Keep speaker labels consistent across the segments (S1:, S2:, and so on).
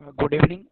S1: Good evening.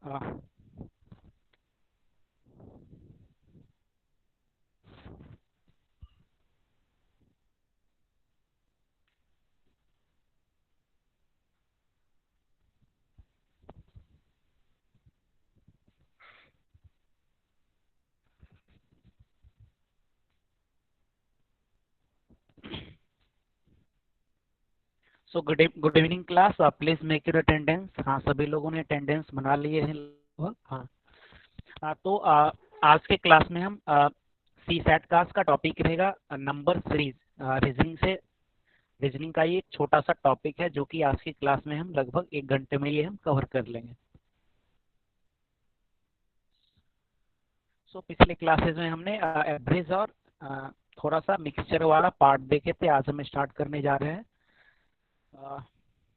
S1: Good evening class. Please make your attendance. हाँ, सभी लोगों ने अटेंडेंस बना लिए हैं लगभग। हाँ। तो आज के क्लास में हम सी सेट क्लास का टॉपिक रहेगा नंबर सीरीज। रीजनिंग का ये एक छोटा सा टॉपिक है जो कि आज की क्लास में हम लगभग 1 घंटे में ये हम कवर कर लेंगे। पिछले क्लासेस में हमने एवरेज और थोड़ा सा मिक्सचर वाला पार्ट देखे थे। आज हम स्टार्ट करने जा रहे हैं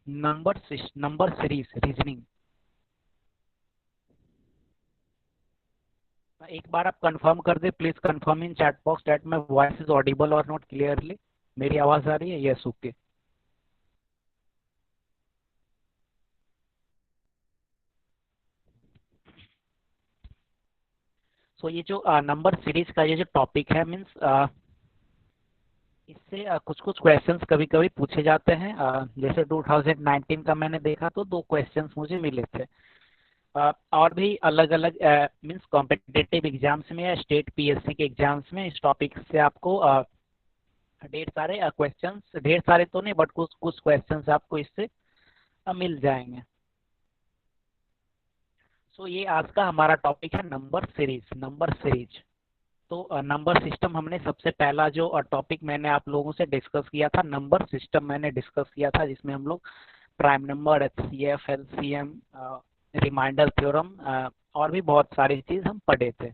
S1: नंबर सीरीज रीजनिंग। एक बार आप कंफर्म कर दे, please confirm in chat box that my voice is audible और नॉट क्लियरली। मेरी आवाज आ रही है? Yes, okay. ये जो नंबर सीरीज का ये जो टॉपिक है मीन्स इससे कुछ कुछ क्वेश्चंस कभी कभी पूछे जाते हैं। जैसे 2019 का मैंने देखा तो 2 क्वेश्चंस मुझे मिले थे। और भी अलग अलग मीन्स कॉम्पिटिटिव एग्जाम्स में या स्टेट पीएससी के एग्जाम्स में इस टॉपिक से आपको ढेर सारे क्वेश्चंस, ढेर सारे तो नहीं बट कुछ कुछ क्वेश्चंस आपको इससे मिल जाएंगे। ये आज का हमारा टॉपिक है नंबर सीरीज। तो नंबर सिस्टम हमने सबसे पहला जो टॉपिक मैंने आप लोगों से डिस्कस किया था, नंबर सिस्टम मैंने डिस्कस किया था जिसमें हम लोग prime number, HCF, LCM, remainder theorem और भी बहुत सारी चीज हम पढ़े थे।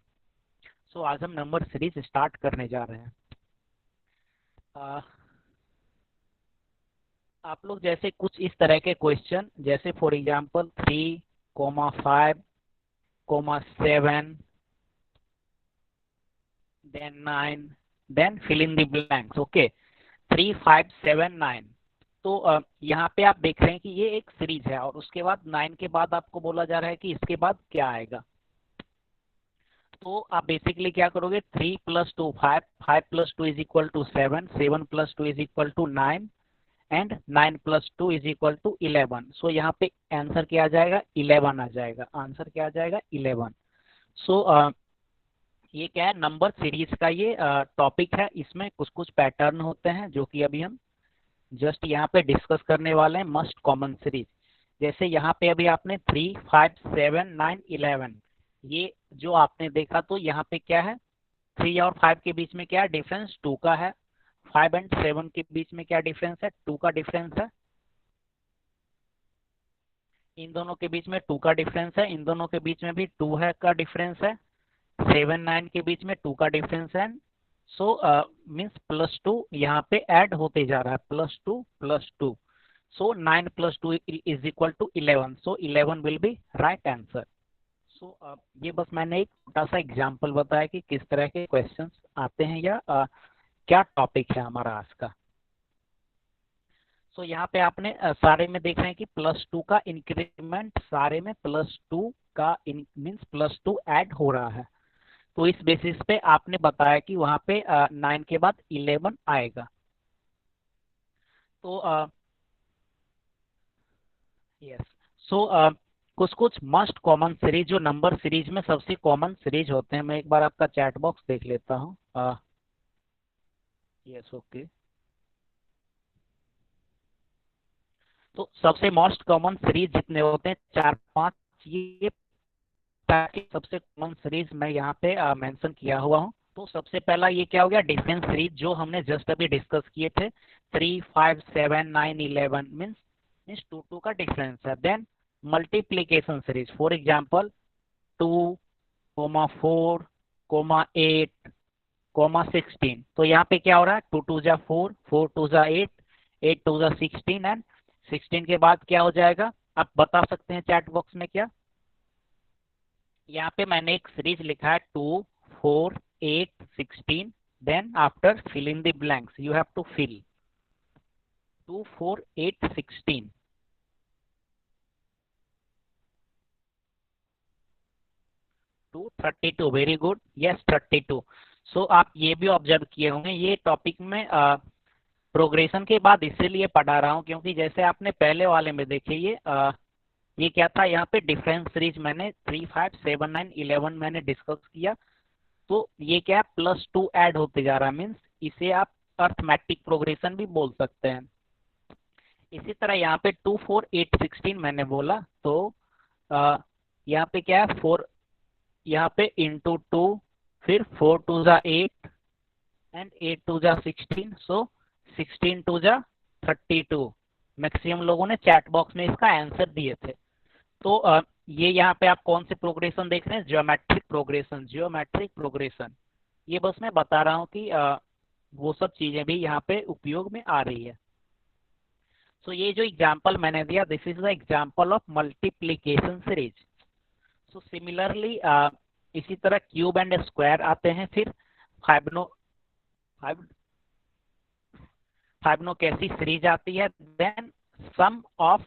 S1: आज हम नंबर सीरीज स्टार्ट करने जा रहे हैं। अ, आप लोग जैसे कुछ इस तरह के क्वेश्चन, जैसे for example 3,5,7 then 9 then fill in the blanks। Okay, 3,5,7,9। तो यहाँ पे आप देख रहे हैं कि ये एक सीरीज है और उसके बाद 9 के बाद आपको बोला जा रहा है कि इसके बाद क्या आएगा। तो आप बेसिकली क्या करोगे, 3 + 2 5, 5 + 2 = 7, 7 + 2 = 9 एंड 9 + 2 = 11। यहाँ पे आंसर क्या आ जाएगा, 11 आ जाएगा। आंसर क्या आ जाएगा, 11। सो ये क्या है, नंबर सीरीज का ये टॉपिक है। इसमें कुछ कुछ पैटर्न होते हैं जो कि अभी हम जस्ट यहाँ पे डिस्कस करने वाले हैं। मस्ट कॉमन सीरीज, जैसे यहाँ पे अभी आपने 3, 5, 7, 9, 11 ये जो आपने देखा, तो यहाँ पे क्या है, 3 और 5 के बीच में क्या डिफरेंस, 2 का है। 5 एंड 7 के बीच में क्या डिफरेंस है, 2 का डिफरेंस है। इन दोनों के बीच में 2 का डिफरेंस है। इन दोनों के बीच में भी 2 है का डिफरेंस है। 7, 9 के बीच में 2 का डिफरेंस है। मीन्स +2 यहाँ पे ऐड होते जा रहा है, +2 +2। 9 + 2 = 11। 11 विल बी राइट आंसर। ये बस मैंने एक छोटा सा एग्जांपल बताया कि किस तरह के क्वेश्चंस आते हैं या क्या टॉपिक है हमारा आज का। यहाँ पे आपने सारे में देख रहे हैं कि +2 का इंक्रीमेंट, सारे में +2 का मीन्स +2 ऐड हो रहा है। तो इस बेसिस पे आपने बताया कि वहां पे 9 के बाद 11 आएगा। तो यस, सो कुछ कुछ मस्ट कॉमन सीरीज जो नंबर सीरीज में सबसे कॉमन सीरीज होते हैं, मैं एक बार आपका चैट बॉक्स देख लेता हूँ। Yes, okay. तो सबसे मोस्ट कॉमन सीरीज जितने होते हैं 4-5, ये सबसे कॉमन सीरीज मैं यहाँ पे मेंशन किया हुआ हूँ। तो सबसे पहला ये क्या हो गया, डिफरेंस सीरीज जो हमने जस्ट अभी डिस्कस किए थे, 3, 5, 7, 9, 11 मीन्स 2 2 का डिफरेंस है। Then multiplication series, for example 2, 4, 8, 16। तो यहाँ पे क्या हो रहा है, 2 2 जा 4, 4 2 जा 8, 8 2 जा 16 एंड 16 के बाद क्या हो जाएगा, आप बता सकते हैं चैट बॉक्स में क्या। यहाँ पे मैंने एक सीरीज लिखा है 2, 4, 8, 16। Then after fill in the blanks you have to fill 2, 4, 8, 16। 232, very good, yes 32। So आप ये भी ऑब्जर्व किए होंगे, ये टॉपिक में प्रोग्रेशन के बाद इसीलिए पढ़ा रहा हूँ क्योंकि जैसे आपने पहले वाले में देखे ये क्या था, यहाँ पे डिफरेंस सीरीज मैंने 3, 5, 7, 9, 11 मैंने डिस्कस किया। तो ये क्या +2 ऐड होते जा रहा है, मीन्स इसे आप अर्थमेटिक प्रोग्रेशन भी बोल सकते हैं। इसी तरह यहाँ पे 2, 4, 8, 16 मैंने बोला, तो यहाँ पे क्या है 4, यहाँ पे इंटू 2, फिर 4 2 जा 8 एंड 8 2 जा 16, सो 16 2 जा 32। मैक्सिमम लोगों ने चैट बॉक्स में इसका आंसर दिए थे। तो ये यहाँ पे आप कौन से प्रोग्रेशन देख रहे हैं, ज्योमेट्रिक प्रोग्रेशन, ज्योमेट्रिक प्रोग्रेशन। ये बस मैं बता रहा हूँ कि वो सब चीजें भी यहाँ पे उपयोग में आ रही है। सो ये जो एग्जांपल मैंने दिया, this is the example of multiplication series. So similarly इसी तरह क्यूब एंड स्क्वायर आते हैं, फिर फाइबोनाची सीरीज आती है, then sum of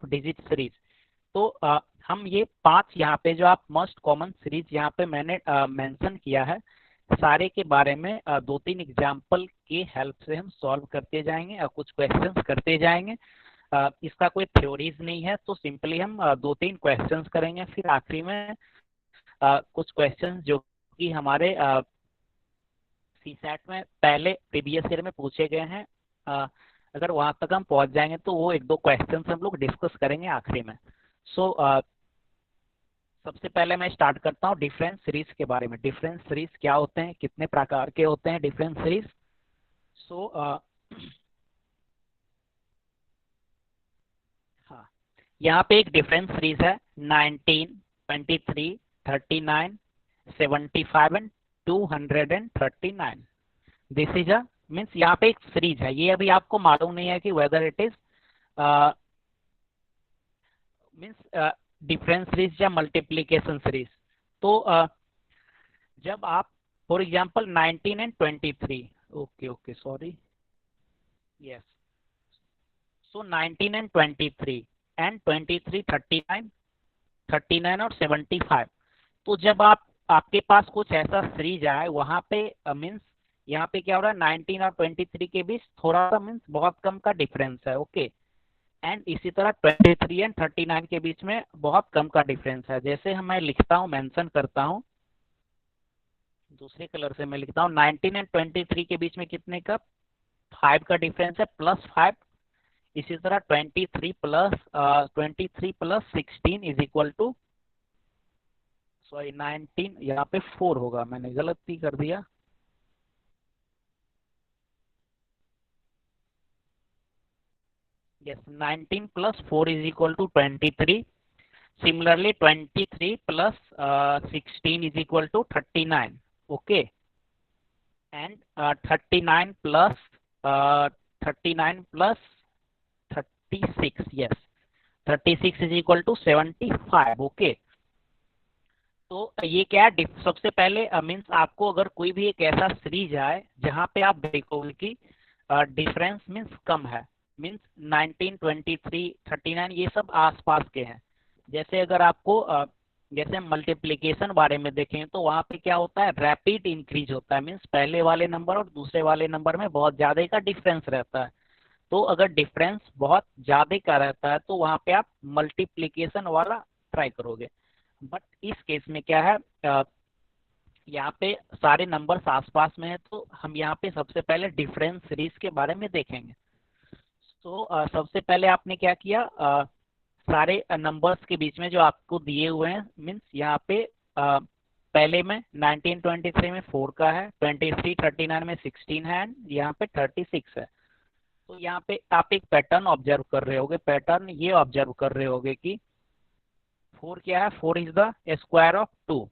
S1: digit series. तो हम ये 5 यहाँ पे जो आप मोस्ट कॉमन सीरीज यहाँ पे मैंने मेंशन किया है, सारे के बारे में 2-3 एग्जाम्पल के हेल्प से हम सॉल्व करते जाएंगे और कुछ क्वेश्चंस करते जाएंगे। इसका कोई थ्योरीज नहीं है, तो सिंपली हम 2-3 क्वेश्चंस करेंगे, फिर आखिरी में कुछ क्वेश्चंस जो कि हमारे सीसैट में पहले प्रीवियस ईयर में पूछे गए हैं, अगर वहां तक हम पहुंच जाएंगे तो वो 1-2 क्वेश्चंस हम लोग डिस्कस करेंगे आखिरी में। सो सबसे पहले मैं स्टार्ट करता हूँ डिफरेंस सीरीज के बारे में। डिफरेंस सीरीज क्या होते हैं, कितने प्रकार के होते हैं डिफरेंस सीरीज। सो हाँ, यहाँ पे एक डिफरेंस सीरीज है 19, 23, 39, 75 and 239। This is a means यहाँ पे एक सीरीज है, ये अभी आपको मालूम नहीं है कि whether it is means difference series या मल्टीप्लीकेशन सीरीज। तो जब आप for example 19 and 23, okay sorry, yes, so 19 and 23 and 23, 39, 39 और 75। तो जब आपके पास कुछ ऐसा सीरीज आए, वहां पे मीन्स यहाँ पे क्या हो रहा है, 19 और 23 के बीच थोड़ा सा मीन्स बहुत कम का डिफरेंस है, ओके। एंड इसी तरह 23 एंड 39 के बीच में बहुत कम का डिफरेंस है। जैसे हम मैं लिखता हूँ, मेंशन करता हूँ, दूसरे कलर से मैं लिखता हूँ, 19 एंड 23 के बीच में कितने का 5 का डिफरेंस है, +5। इसी तरह 23 plus 16 is equal to, sorry 19, यहाँ पे 4 होगा, मैंने गलती कर दिया, yes 19 plus 4 is equal to 23. Similarly 23 plus 16 is equal to 39, okay, and 39 plus 36, yes 36 is equal to 75, okay। तो ये क्या है, सबसे पहले मीन्स आपको अगर कोई भी एक ऐसा सीरीज आए जहाँ पे आप देखोगे कि डिफरेंस मीन्स कम है, मीन्स 19, 23, 39 ये सब आसपास के हैं। जैसे अगर आपको जैसे मल्टीप्लिकेशन बारे में देखें तो वहाँ पे क्या होता है, रैपिड इंक्रीज होता है, मीन्स पहले वाले नंबर और दूसरे वाले नंबर में बहुत ज़्यादा का डिफरेंस रहता है। तो अगर डिफरेंस बहुत ज़्यादा का रहता है तो वहाँ पे आप मल्टीप्लिकेशन वाला ट्राई करोगे। बट इस केस में क्या है, यहाँ पे सारे नंबर्स आसपास में है, तो हम यहाँ पे सबसे पहले डिफरेंस सीरीज के बारे में देखेंगे। तो सबसे पहले आपने क्या किया, सारे नंबर्स के बीच में जो आपको दिए हुए हैं, मीन्स यहाँ पे पहले में 19, 23 में 4 का है, 23, 39 में 16 है, एंड यहाँ पे 36 है। तो यहाँ पे आप एक पैटर्न ऑब्जर्व कर रहे होगे, पैटर्न ये ऑब्जर्व कर रहे होगे कि 4 क्या है, 4 is the square of 2,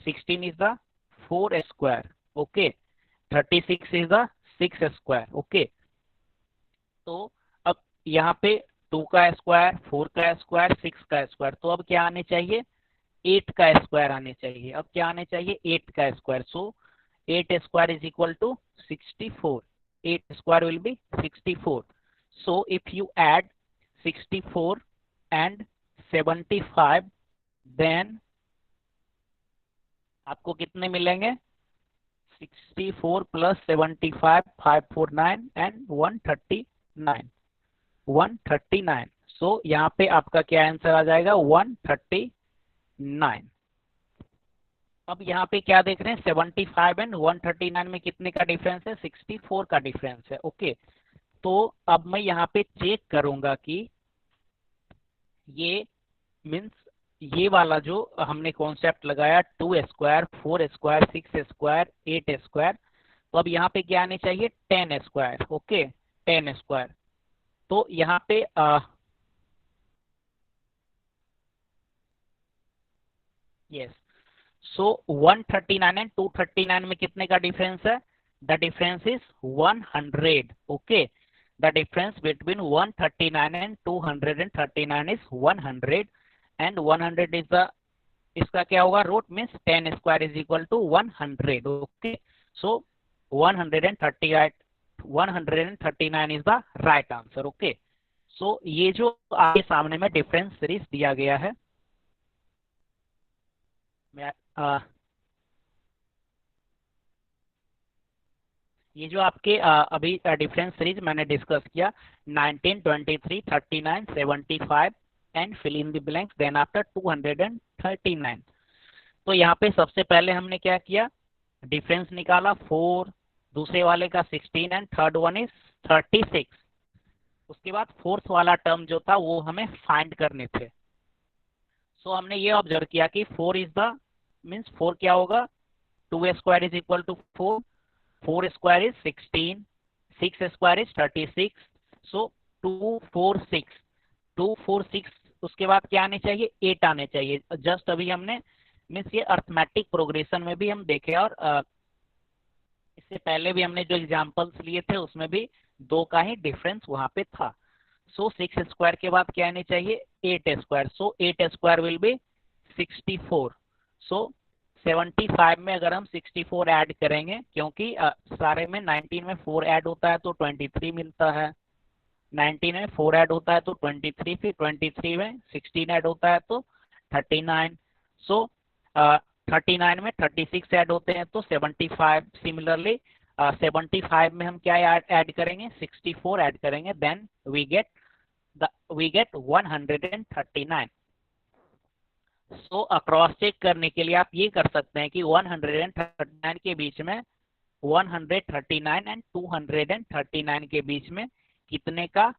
S1: 16 is the 4 square, okay, 36 is the 6 square, okay. तो अब यहाँ पे 2 का स्क्वायर, 4 का स्क्वायर, 6 का स्क्वायर, तो अब क्या आने चाहिए, 8 का स्क्वायर आने चाहिए। अब क्या आने चाहिए, 8 का square. So 8 square is equal to 64, 8 square will be 64. So if you add 64 and 75, then आपको कितने मिलेंगे? 64 प्लस 75, 549 एंड 139, 139। सो यहाँ पे आपका क्या आंसर आ जाएगा? 139। अब यहाँ पे क्या देख रहे हैं? 75 एंड 139 में कितने का डिफरेंस है? 64 का डिफरेंस है। ओके, तो अब मैं यहाँ पे चेक करूंगा कि ये मीन्स ये वाला जो हमने कॉन्सेप्ट लगाया 2 स्क्वायर, 4 स्क्वायर, 6 स्क्वायर, 8 स्क्वायर, तो अब यहाँ पे क्या आने चाहिए? 10 स्क्वायर। Okay, 10 square. तो यहाँ पे यस, सो 139 एंड 239 में कितने का डिफरेंस है? The difference is 100। Okay, the difference between 139 and 239 is 100, and 100 is the, इसका क्या होगा? Root means 10 square is equal to 100। Okay, so 138, 139 is the right answer. Okay, so ये जो आपके सामने में डिफरेंस सीरीज दिया गया है, मैं ये जो आपके अभी डिफरेंस सीरीज मैंने डिस्कस किया 19, 23, 39, 75 and fill in the blanks then after 239। तो यहाँ पे सबसे पहले हमने क्या किया? डिफरेंस निकाला 4, दूसरे वाले का 16 एंड थर्ड वन इज 36। उसके बाद फोर्थ वाला टर्म जो था वो हमें फाइंड करने थे। सो हमने ये ऑब्जर्व किया कि 4 इज द मीन्स 4 क्या होगा? 2 square is equal to 4, 4 square is 16, 6 square is 36। So 2 4 6, 2 4 6, उसके बाद क्या आने चाहिए? 8 आने चाहिए। जस्ट अभी हमने मीन्स ये अर्थमेटिक प्रोग्रेशन में भी हम देखे, और इससे पहले भी हमने जो एग्जांपल्स लिए थे उसमें भी 2 का ही डिफरेंस वहां पे था। सो 6 स्क्वायर के बाद क्या आने चाहिए? 8 square. So 8 square will be 64। सो 75 में अगर हम 64 ऐड करेंगे, क्योंकि सारे में 19 में 4 ऐड होता है तो 23 मिलता है, 19 में 4 ऐड होता है तो 23, फिर 23 में 16 ऐड होता है तो 39। सो 39 में 36 ऐड होते हैं तो 75। सिमिलरली 75 में हम क्या ऐड करेंगे? 64 ऐड करेंगे, then we get 139। So cross check करने के लिए आप ये कर सकते हैं कि 139 के बीच में 139 एंड 239 के बीच में कितने का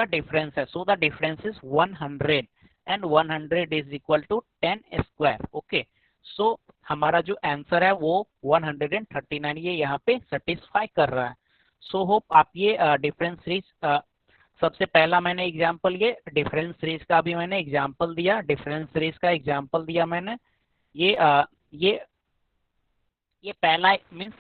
S1: डिफरेंस है? So the difference is 100 and 100 is equal to 10 square. Okay, so हमारा जो आंसर है वो 139 ये यहाँ पे सेटिस्फाई कर रहा है। सो होप आप ये डिफरेंस सीरीज, सबसे पहला मैंने एग्जांपल, ये डिफरेंस सीरीज का भी मैंने एग्जांपल दिया, डिफरेंस सीरीज का एग्जांपल दिया मैंने। ये ये पहला मीन्स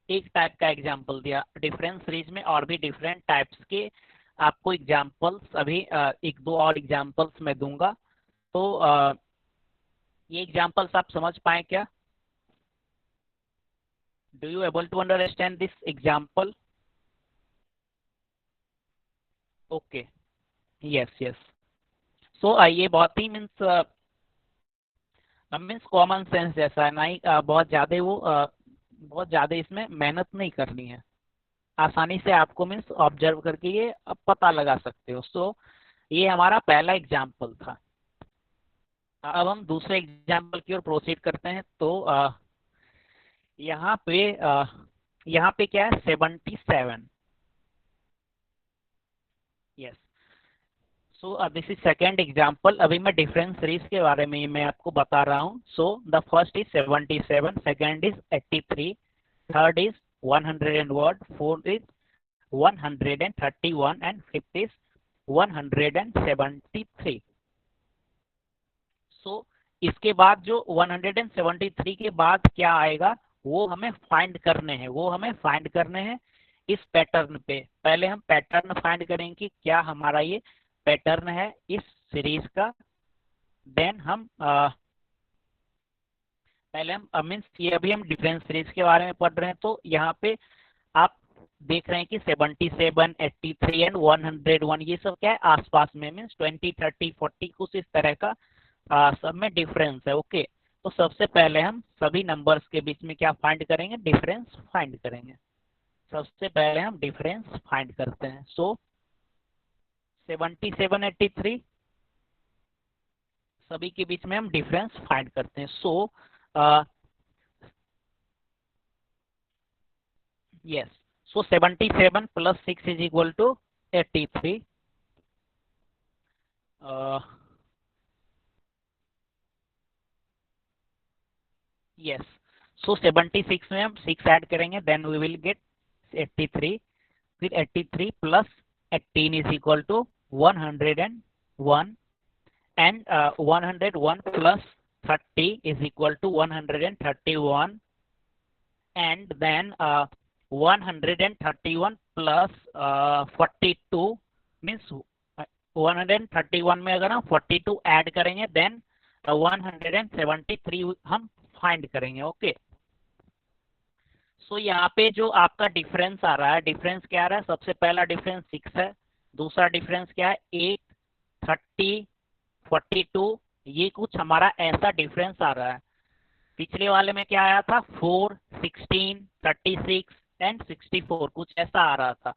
S1: एक टाइप का एग्जांपल दिया। डिफरेंस सीरीज में और भी डिफरेंट टाइप्स के आपको एग्जांपल्स अभी एक दो और एग्जांपल्स मैं दूंगा। तो ये एग्जांपल्स आप समझ पाए क्या? Do you able to understand this example? Okay, yes yes. So ये बहुत ही मीन्स कॉमन सेंस जैसा है ना ही, बहुत ज्यादा इसमें मेहनत नहीं करनी है, आसानी से आपको मीन्स ऑब्जर्व करके ये पता लगा सकते हो। सो ये हमारा पहला एग्जाम्पल था। अब हम दूसरे एग्जाम्पल की ओर प्रोसीड करते हैं। तो यहाँ पे यहाँ पे क्या है? 77। Yes, so this is second example. अभी मैं डिफरेंस सीरीज के बारे में मैं आपको बता रहा हूँ। So the first is 77, second is 83, third is 101, fourth is 131 and fifth is 173। सो इसके बाद जो 173 के बाद क्या आएगा वो हमें फाइंड करने हैं, इस पैटर्न पे। पहले हम पैटर्न फाइंड करेंगे कि क्या हमारा ये पैटर्न है इस सीरीज का। देन हम पहले हम मीन्स ये अभी हम डिफरेंस सीरीज के बारे में पढ़ रहे हैं, तो यहाँ पे आप देख रहे हैं कि 77, 83 एंड 101 ये सब क्या है? आसपास में मीन्स 20, 30, 40 कुछ इस तरह का सब में डिफरेंस है। ओके, तो सबसे पहले हम सभी नंबर्स के बीच में क्या फाइंड करेंगे, डिफरेंस फाइंड करेंगे। सबसे पहले हम डिफरेंस फाइंड करते हैं। सो 77 83 सभी के बीच में हम डिफरेंस फाइंड करते हैं। So yes, so 77 plus 6 is equal to 83। Yes, so 76 में हम 6 ऐड करेंगे, देन वी विल गेट 83। फिर 83 plus 18 is equal to 101 and 101 plus 30 is equal to 131, and then 131 plus 42 means 131 में अगर हम 42 ऐड करेंगे देन 173 हम फाइंड करेंगे। ओके, सो यहाँ पे जो आपका डिफरेंस आ रहा है, डिफरेंस क्या आ रहा है, सबसे पहला डिफरेंस 6 है, दूसरा डिफरेंस क्या है 8, 30, 42, ये कुछ हमारा ऐसा डिफरेंस आ रहा है। पिछले वाले में क्या आया था 4, 16, 36 एंड 64, कुछ ऐसा आ रहा था।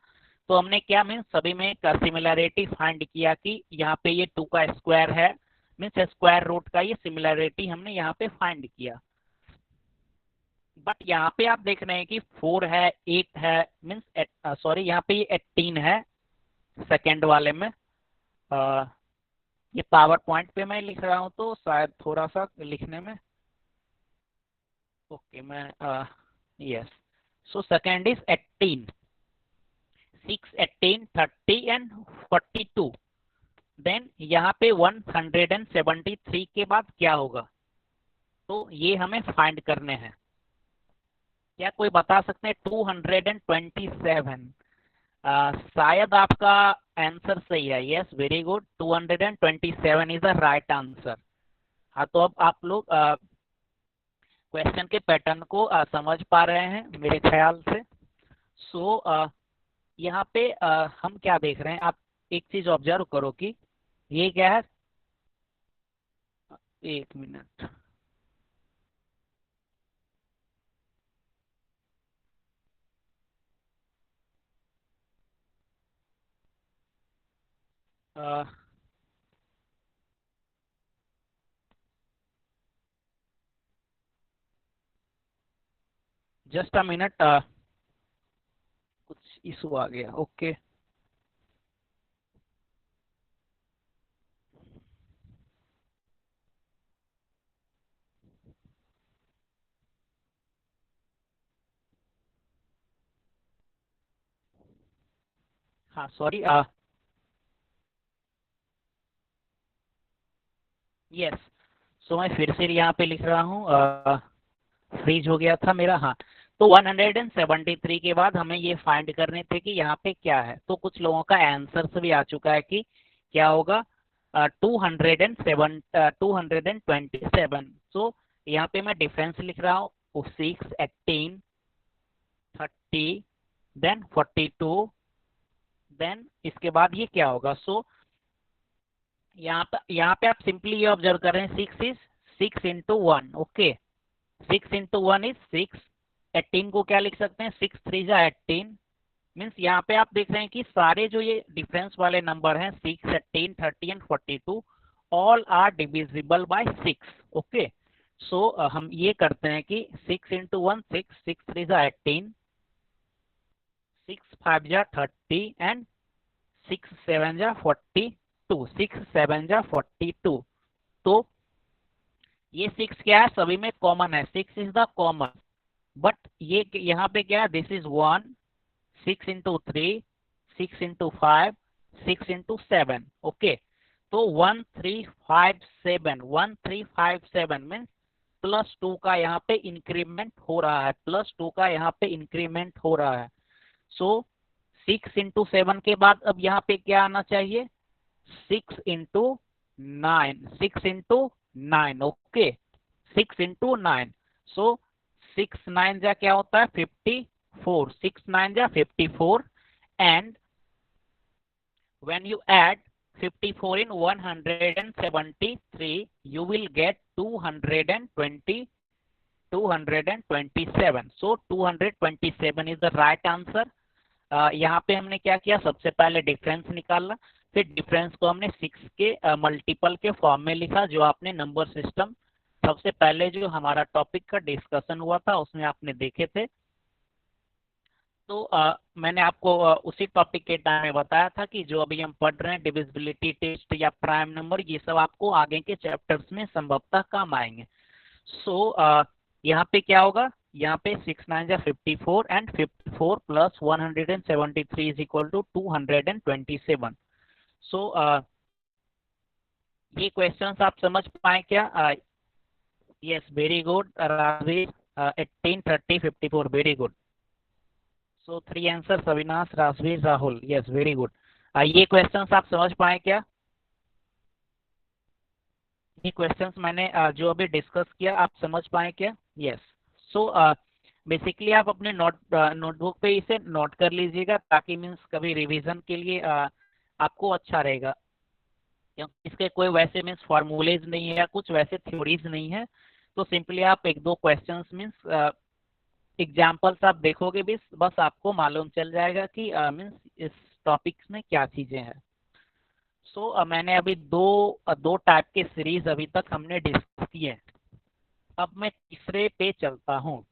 S1: तो हमने क्या मीन्स सभी में सिमिलरिटी फाइंड किया कि यहाँ पे ये 2 का स्क्वायर है, मीन्स स्क्वायर रूट का ये सिमिलरिटी हमने यहाँ पे फाइंड किया। बट यहाँ पे आप देख रहे हैं कि 4 है, 8 है, मीन्स सॉरी यहाँ पे ये 18 है सेकेंड वाले में। ये पावर पॉइंट पे मैं लिख रहा हूँ तो शायद थोड़ा सा लिखने में ओके मैं yes, so second is 18, 6, 18, 30 and 42। Then यहाँ पे 173 के बाद क्या होगा, तो ये हमें फाइंड करने हैं। क्या कोई बता सकते हैं 227? शायद आपका आंसर सही है। Yes, very good, 227 is the right answer. हाँ, तो अब आप लोग क्वेश्चन के पैटर्न को समझ पा रहे हैं मेरे ख्याल से। सो यहाँ पे हम क्या देख रहे हैं, आप एक चीज ऑब्जर्व करो कि ये क्या है, एक मिनट, जस्ट अ मिनट, कुछ इशू आ गया। ओके, हाँ सॉरी, यस, सो मैं फिर से यहाँ पे लिख रहा हूँ, फ्रीज हो गया था मेरा। हाँ, तो 173 के बाद हमें ये फाइंड करने थे कि यहाँ पे क्या है। तो कुछ लोगों का आंसर भी आ चुका है कि क्या होगा, 227। सो यहाँ पे मैं डिफरेंस लिख रहा हूँ 6, 18, 30, देन 42, देन इसके बाद ये क्या होगा। सो यहाँ पे आप सिंपली ये ऑब्जर्व कर रहे हैं 6 is 6 into 1। Okay, 6 into 1 is 6। 18 को क्या लिख सकते हैं, 6 3 जा 18। मीन्स यहाँ पे आप देख रहे हैं कि सारे जो ये डिफरेंस वाले नंबर हैं 6, 18, 30 and 42 all are divisible by 6। Okay, so हम ये करते हैं कि 6 इंटू 1 6, 6 3 जा 18, 6 5 जा 30 एंड 6 7 जा 42, 6 7 जा 42। तो ये 6 क्या है, सभी में कॉमन है, 6 इज द कॉमन। बट ये यहाँ पे क्या है, this is 1, 6 into 3, 6 into 5, 6 into 7। Okay, तो 1357 मीन्स +2 का यहाँ पे इंक्रीमेंट हो रहा है, +2 का यहाँ पे इंक्रीमेंट हो रहा है। सो 6 इंटू 7 के बाद अब यहाँ पे क्या आना चाहिए, 6 इंटू 9, 6 इंटू 9। Okay, 6 into 9। सो 6 9 जा क्या होता है 54, 6 9 जा 54 and when you add 54 in 173, you will get 227. So 227 is the right answer. यहाँ पे हमने क्या किया, सबसे पहले डिफरेंस निकाला, फिर डिफरेंस को हमने 6 के मल्टीपल के फॉर्म में लिखा, जो आपने नंबर सिस्टम सबसे पहले जो हमारा टॉपिक का डिस्कशन हुआ था उसमें आपने देखे थे। तो मैंने आपको उसी टॉपिक के टाइम में बताया था कि जो अभी हम पढ़ रहे हैं डिविजिबिलिटी टेस्ट या प्राइम नंबर, ये सब आपको आगे के चैप्टर्स में संभवतः काम आएंगे। सो यहाँ पे क्या होगा, यहाँ पे 6 9 जा 54 and 54 plus 173 is equal to 227। So ये क्वेश्चंस आप समझ पाए क्या? Yes, very good Rajveer, 18 30 54, very good. So 3 answer, Avinash, Rajveer, Rahul, yes very good. ये क्वेश्चंस आप समझ पाए क्या? ये क्वेश्चंस मैंने जो अभी डिस्कस किया आप समझ पाए क्या? यस। सो बेसिकली आप अपने नोटबुक पे इसे नोट कर लीजिएगा, ताकि मीन्स कभी रिवीजन के लिए आपको अच्छा रहेगा, क्योंकि इसके कोई वैसे मीन्स फॉर्मूलेज नहीं है या कुछ वैसे थ्योरीज नहीं है। तो सिंपली आप एक दो क्वेश्चंस मीन्स एग्जाम्पल्स आप देखोगे भी, बस आपको मालूम चल जाएगा कि मीन्स इस टॉपिक्स में क्या चीजें हैं। सो मैंने अभी दो टाइप के सीरीज अभी तक हमने डिस्कस किए हैं। अब मैं तीसरे पे चलता हूँ।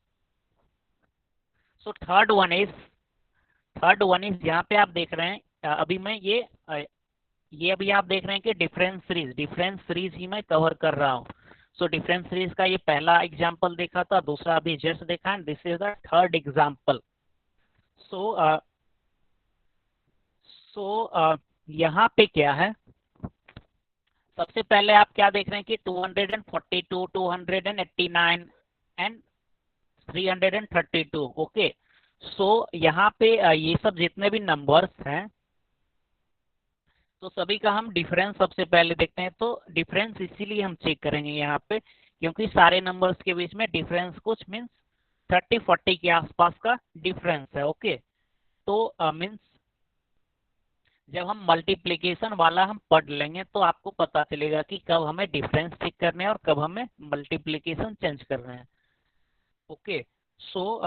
S1: सो थर्ड वन इज यहाँ पे आप देख रहे हैं, अभी मैं ये अभी आप देख रहे हैं कि डिफरेंस सीरीज ही मैं कवर कर रहा हूँ। सो डिफरेंस सीरीज का ये पहला एग्जांपल देखा था, दूसरा अभी जस्ट देखा, and this is the third example. So यहाँ पे क्या है, सबसे पहले आप क्या देख रहे हैं कि 242, 289 एंड 332। ओके, सो यहाँ पे ये सब जितने भी नंबर्स हैं, तो सभी का हम डिफरेंस सबसे पहले देखते हैं। तो डिफरेंस इसीलिए हम चेक करेंगे यहाँ पे, क्योंकि सारे नंबर्स के बीच में डिफरेंस कुछ मीन्स 30-40 के आसपास का डिफरेंस है। ओके, तो मीन्स जब हम मल्टीप्लिकेशन वाला हम पढ़ लेंगे तो आपको पता चलेगा कि कब हमें डिफरेंस चेक करने हैं और कब हमें मल्टीप्लिकेशन चेंज करना है। ओके, सो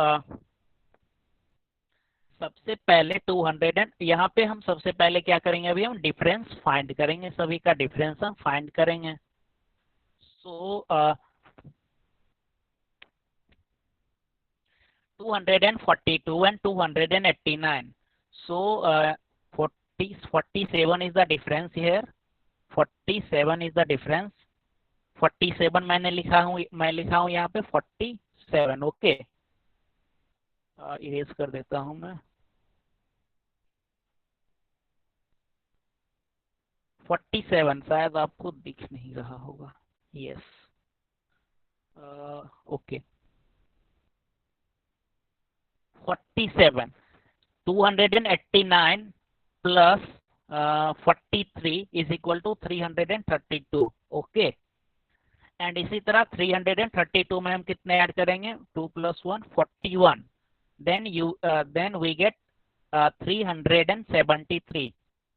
S1: सबसे पहले 200 एंड यहाँ पे हम सबसे पहले क्या करेंगे, अभी हम डिफरेंस फाइंड करेंगे, सभी का डिफरेंस हम फाइंड करेंगे। सो 242 and 289. So 47 is the difference here. 47 is the difference. 47 मैं लिखा हूँ यहाँ पे 47। ओके, इरेज कर देता हूँ मैं। 47 शायद आपको दिख नहीं रहा होगा। Yes, okay, 47, 289 plus 43 is equal to 332। Okay, and इसी तरह 332 में हम कितने ऐड करेंगे, 2 + 1 41, देन वी गेट 373।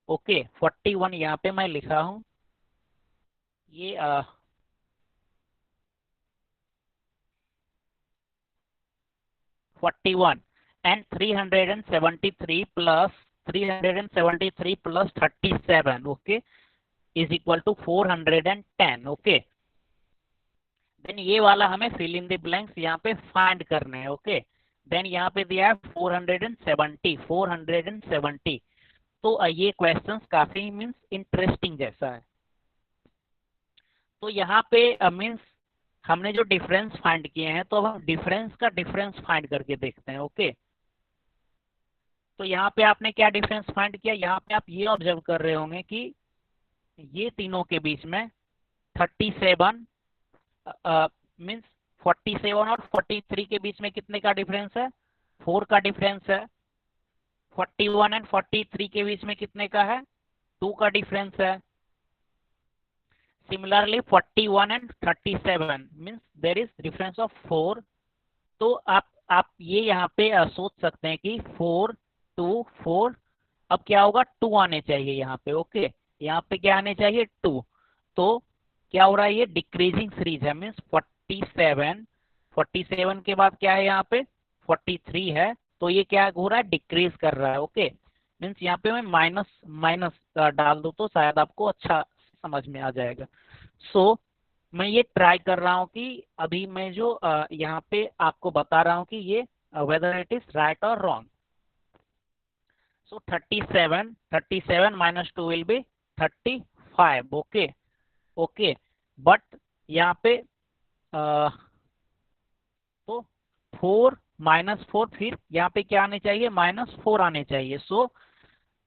S1: ओके, 41 यहाँ पे मैं लिखा हूँ, ये 41 and 373 plus 37 okay is equal to 410। Okay, then ये वाला हमें फिल इन द ब्लैंक्स यहाँ पे फाइंड करने हैं। ओके, देन यहाँ पे दिया है 470। तो ये क्वेश्चंस काफी मीन्स इंटरेस्टिंग जैसा है। तो यहाँ पे मीन्स हमने जो डिफरेंस फाइंड किए हैं, तो अब हम डिफरेंस का डिफरेंस फाइंड करके देखते हैं। ओके, तो यहाँ पे आपने क्या डिफरेंस फाइंड किया, यहाँ पे आप ये ऑब्जर्व कर रहे होंगे कि ये तीनों के बीच में 37 मीन्स 47 और 43 के बीच में कितने का डिफरेंस है, 4 का डिफरेंस है। 41 एंड 43 के बीच में कितने का है, 2 का डिफरेंस है। Similarly 41 and 37 means there is difference of 4। तो आप ये यहाँ पे सोच सकते हैं कि 4 2 4, अब क्या होगा, 2 आने चाहिए यहाँ पे। ओके, यहाँ पे क्या आने चाहिए 2। तो क्या हो रहा है, ये डिक्रीजिंग सीरीज है, मीन्स 47, 47 के बाद क्या है यहाँ पे 43 है, तो ये क्या हो रहा है, डिक्रीज कर रहा है। ओके, मीन्स यहाँ पे मैं माइनस माइनस डाल दूँ तो शायद आपको अच्छा समझ में आ जाएगा। सो मैं ये ट्राई कर रहा हूँ कि अभी मैं जो यहाँ पे आपको बता रहा हूँ कि ये वेदर इट इज राइट और wrong. So 37 minus 2 will be 35। Okay okay, but यहाँ पे तो 4 - 4, फिर यहाँ पे क्या आने चाहिए, -4 आने चाहिए। सो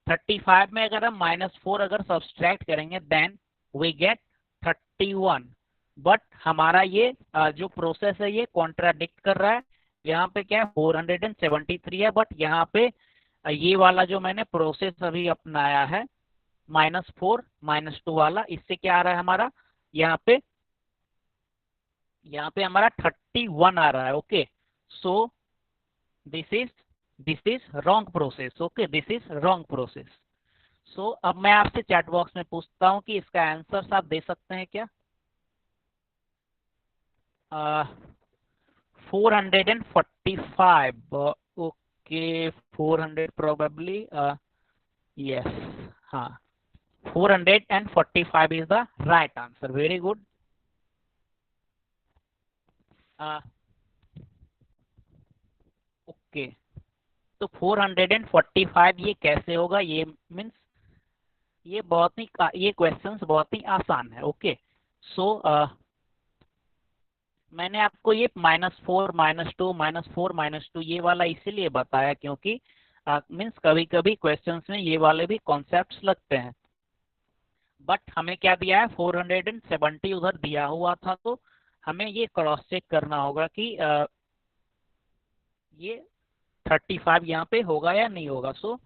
S1: 35 में अगर हम -4 अगर सब्सट्रैक्ट करेंगे देन वी गेट 31। बट हमारा ये जो प्रोसेस है ये कॉन्ट्राडिक्ट कर रहा है। यहाँ पे क्या है 473 है, बट यहाँ पे ये वाला जो मैंने प्रोसेस अभी अपनाया है -4 -2 वाला, इससे क्या आ रहा है हमारा, यहाँ पे हमारा 31 आ रहा है। Okay, so this is wrong process. Okay, this is wrong process. So अब मैं आपसे चैट बॉक्स में पूछता हूँ कि इसका आंसर आप दे सकते हैं क्या। 445। ओके, 400 प्रोबेबली, यस, हाँ, 445 is the right answer. Very good. Okay, तो 445 ये कैसे होगा, ये मीन्स ये बहुत ही ये क्वेश्चंस बहुत ही आसान है। ओके, सो मैंने आपको ये -4 -2 -4 -2 ये वाला इसीलिए बताया क्योंकि मीन्स कभी कभी क्वेश्चंस में ये वाले भी कॉन्सेप्ट्स लगते हैं। बट हमें क्या दिया है, 470 उधर दिया हुआ था, तो हमें ये क्रॉस चेक करना होगा कि ये 35 यहाँ पे होगा या नहीं होगा। सो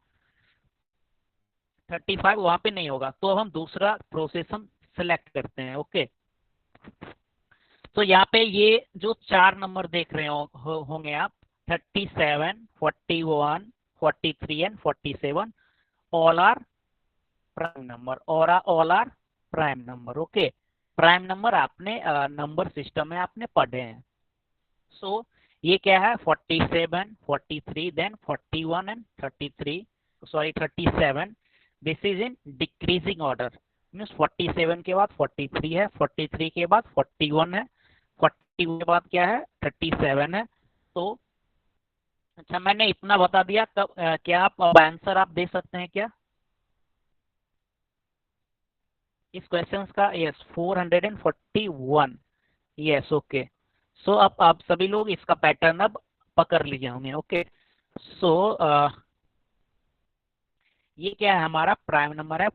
S1: 35 वहाँ पे नहीं होगा, तो अब हम दूसरा प्रोसेस हम सिलेक्ट करते हैं। ओके, तो यहाँ पे ये जो 4 नंबर देख रहे होंगे आप, 37, 41, 43 and 47, all are prime number, और all are prime number. Okay, prime number आपने नंबर सिस्टम में आपने पढ़े हैं। सो ये क्या है 47, 43, then 41 and 33, sorry 37। This is in decreasing order, means 47 के बाद 43 है, 43 के बाद 41 है, 40 के बाद क्या है 37 है। तो अच्छा, मैंने इतना बता दिया, तब क्या आप अब आंसर आप दे सकते हैं क्या इस क्वेश्चन का। यस, 441। Yes, okay. सो अब आप सभी लोग इसका पैटर्न अब पकड़ लीजिए होंगे। ओके, सो ये क्या है, हमारा प्राइम नंबर है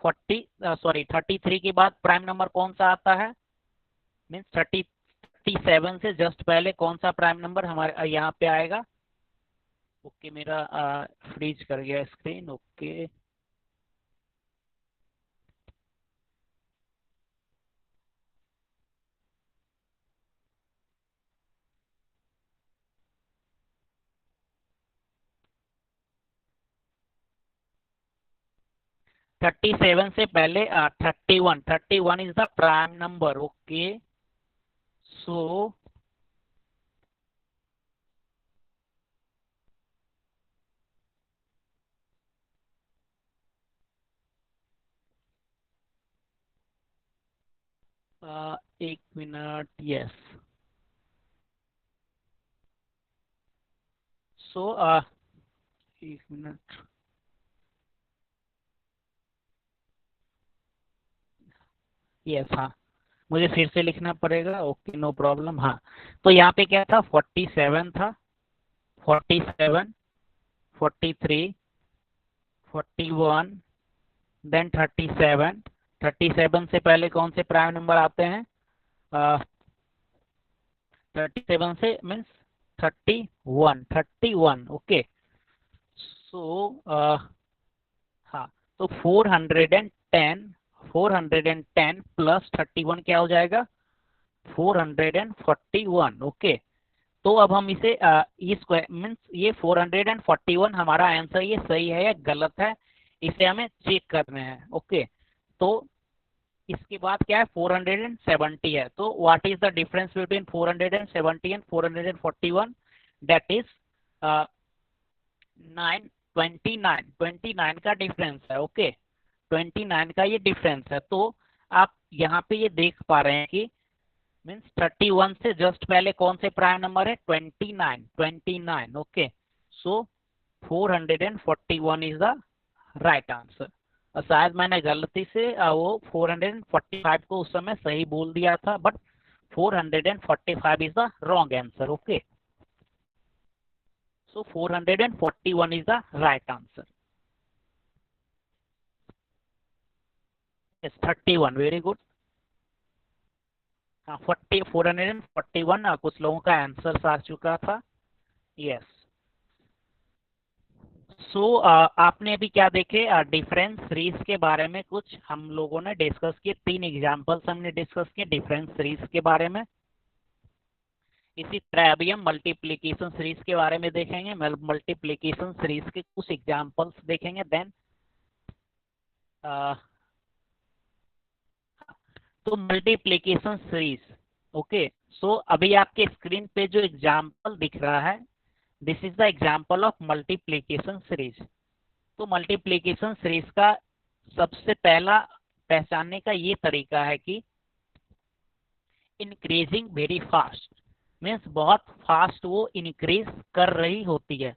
S1: 33 के बाद प्राइम नंबर कौन सा आता है, मीन्स 37 से जस्ट पहले कौन सा प्राइम नंबर हमारे यहाँ पे आएगा। ओके, मेरा फ्रीज कर गया स्क्रीन। ओके, थर्टी सेवन से पहले 31 is the prime number. Okay, so एक मिनट। यस, सो एक मिनट। यस, हाँ, मुझे फिर से लिखना पड़ेगा। Okay, no problem. हाँ, तो यहाँ पे क्या था, 47 था, 47, 43, 41, देन 37। 37 से पहले कौन से प्राइम नंबर आते हैं, 37 से मीन्स 31। ओके, सो हाँ, तो 410 प्लस 31 क्या हो जाएगा, 441। ओके, तो अब हम इसे इस मीन्स ये 441 हमारा आंसर ये सही है या गलत है, इसे हमें चेक करने हैं। ओके, तो इसके बाद क्या है, 470 है। तो what is the difference between 470 and 441? That is 29 का डिफरेंस है। ओके, 29 का ये डिफरेंस है। तो आप यहाँ पे ये देख पा रहे हैं कि मीन्स 31 से जस्ट पहले कौन से प्राइम नंबर है, 29। Okay, so 441 is the right answer. शायद मैंने गलती से वो 445 को उस समय सही बोल दिया था, but 445 is the wrong answer. Okay, so 441 is the right answer. Yes, 31, very good. 441 कुछ लोगों का आंसर आ चुका था। यस, सो आपने अभी क्या देखे, डिफरेंस सीरीज के बारे में कुछ हम लोगों ने डिस्कस किए, 3 एग्जांपल्स हमने डिस्कस किए डिफरेंस सीरीज के बारे में। इसी तरह अभी हम मल्टीप्लिकेशन सीरीज के बारे में देखेंगे, मल्टीप्लिकेशन सीरीज के कुछ एग्जांपल्स देखेंगे। देन तो मल्टीप्लिकेशन सीरीज। ओके, सो अभी आपके स्क्रीन पे जो एग्जांपल दिख रहा है, this is the example of multiplication series. तो मल्टीप्लिकेशन सीरीज का सबसे पहला पहचानने का ये तरीका है कि इंक्रीजिंग वेरी फास्ट, मीन्स बहुत फास्ट वो इंक्रीज कर रही होती है।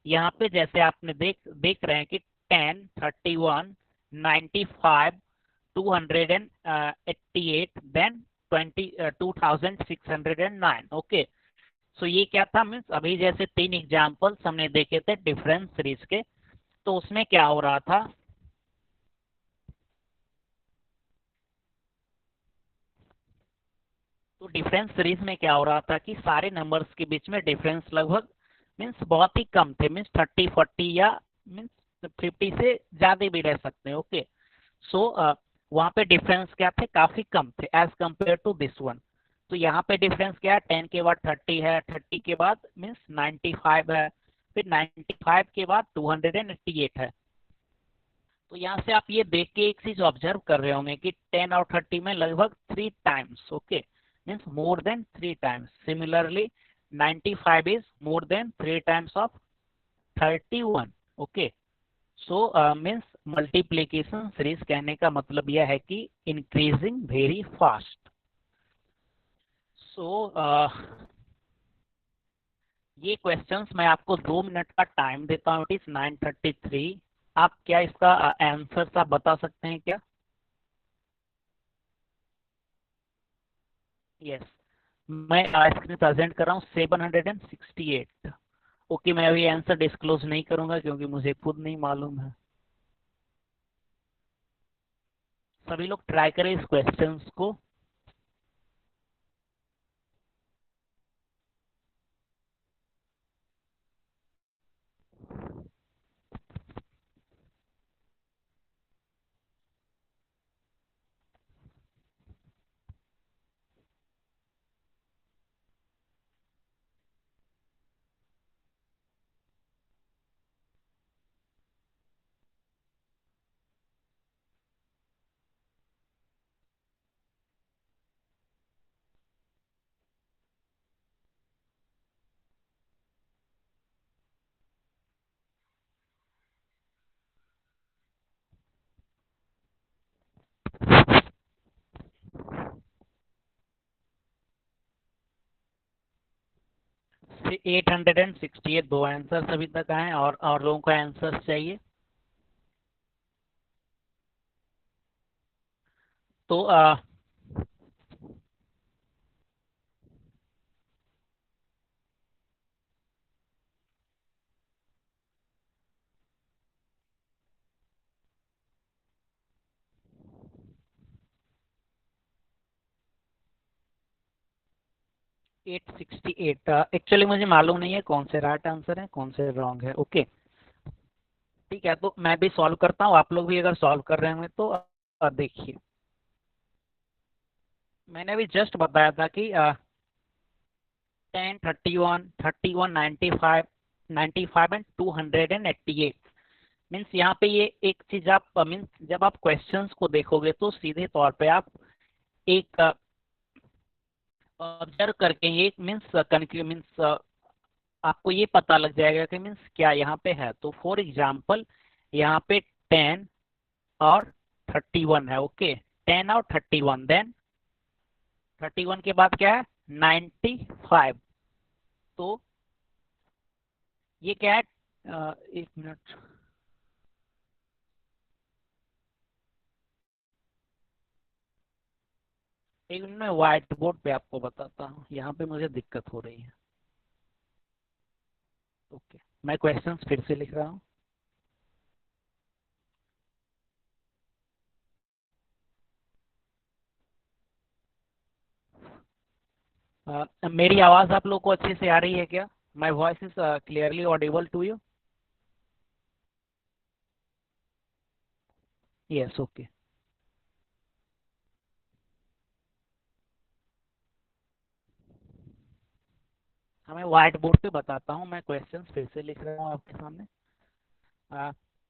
S1: यहाँ पे जैसे आपने देख रहे हैं कि 10, 31, 95, 288, देन 2609। ओके, सो ये क्या था, मीन्स अभी जैसे 3 एग्जांपल्स हमने देखे थे डिफरेंस सीरीज के, तो उसमें क्या हो रहा था, तो डिफरेंस सीरीज में क्या हो रहा था कि सारे नंबर्स के बीच में डिफरेंस लगभग मीन्स बहुत ही कम थे, मीन्स 30, 40 या मीन्स 50 से ज्यादा भी रह सकते हैं। ओके, सो वहाँ पे डिफरेंस क्या थे, काफी कम थे as compare to this one. तो यहाँ पे डिफरेंस क्या है, 10 के बाद 30 है, 30 के बाद मीन्स 95 है, फिर 95 के बाद 288 है। तो यहाँ से आप ये देख के एक चीज ऑब्जर्व कर रहे होंगे कि 10 और 30 में लगभग 3 times. Okay, means more than 3 times. Similarly 95 is more than 3 times of 31। Okay, so means multiplication series कहने का मतलब यह है कि इंक्रीजिंग वेरी फास्ट। सो ये क्वेश्चंस मैं आपको 2 मिनट का टाइम देता हूँ, इट इज 9:33। आप क्या इसका आंसर आप बता सकते हैं क्या? यस, मैं स्क्रीन प्रेजेंट कर रहा हूँ 768। ओके, मैं अभी आंसर डिस्क्लोज नहीं करूंगा क्योंकि मुझे खुद नहीं मालूम है। सभी लोग ट्राई करें इस क्वेश्चंस को। से 868 दो आंसर अभी तक आए, और लोगों को आंसर चाहिए। तो 868 एक्चुअली मुझे मालूम नहीं है कौन से राइट आंसर है कौन से रॉन्ग है। ओके, ठीक है, तो मैं भी सॉल्व करता हूँ, आप लोग भी अगर सॉल्व कर रहे होंगे तो देखिए। मैंने अभी जस्ट बताया था कि 10, 31, 31, 95, 95 एंड 288। मीन्स यहाँ पे ये एक चीज आप मीन्स जब आप क्वेश्चंस को देखोगे तो सीधे तौर पे आप एक ऑब्जर्व करके ये मीन्स मीन्स आपको ये पता लग जाएगा कि मीन्स क्या यहाँ पे है। तो फॉर एग्जाम्पल यहाँ पे 10 और 31 है। ओके, 10 और 31, देन 31 के बाद क्या है 95। तो ये क्या है, एक मिनट, एक मिनट में व्हाइट बोर्ड पे आपको बताता हूँ, यहाँ पे मुझे दिक्कत हो रही है। ओके, मैं क्वेश्चंस फिर से लिख रहा हूँ। मेरी आवाज आप लोग को अच्छे से आ रही है क्या? My voice is clearly audible to you? Yes, okay. मैं व्हाइट बोर्ड पे बताता हूँ, मैं क्वेश्चन फिर से लिख रहा हूँ आपके सामने।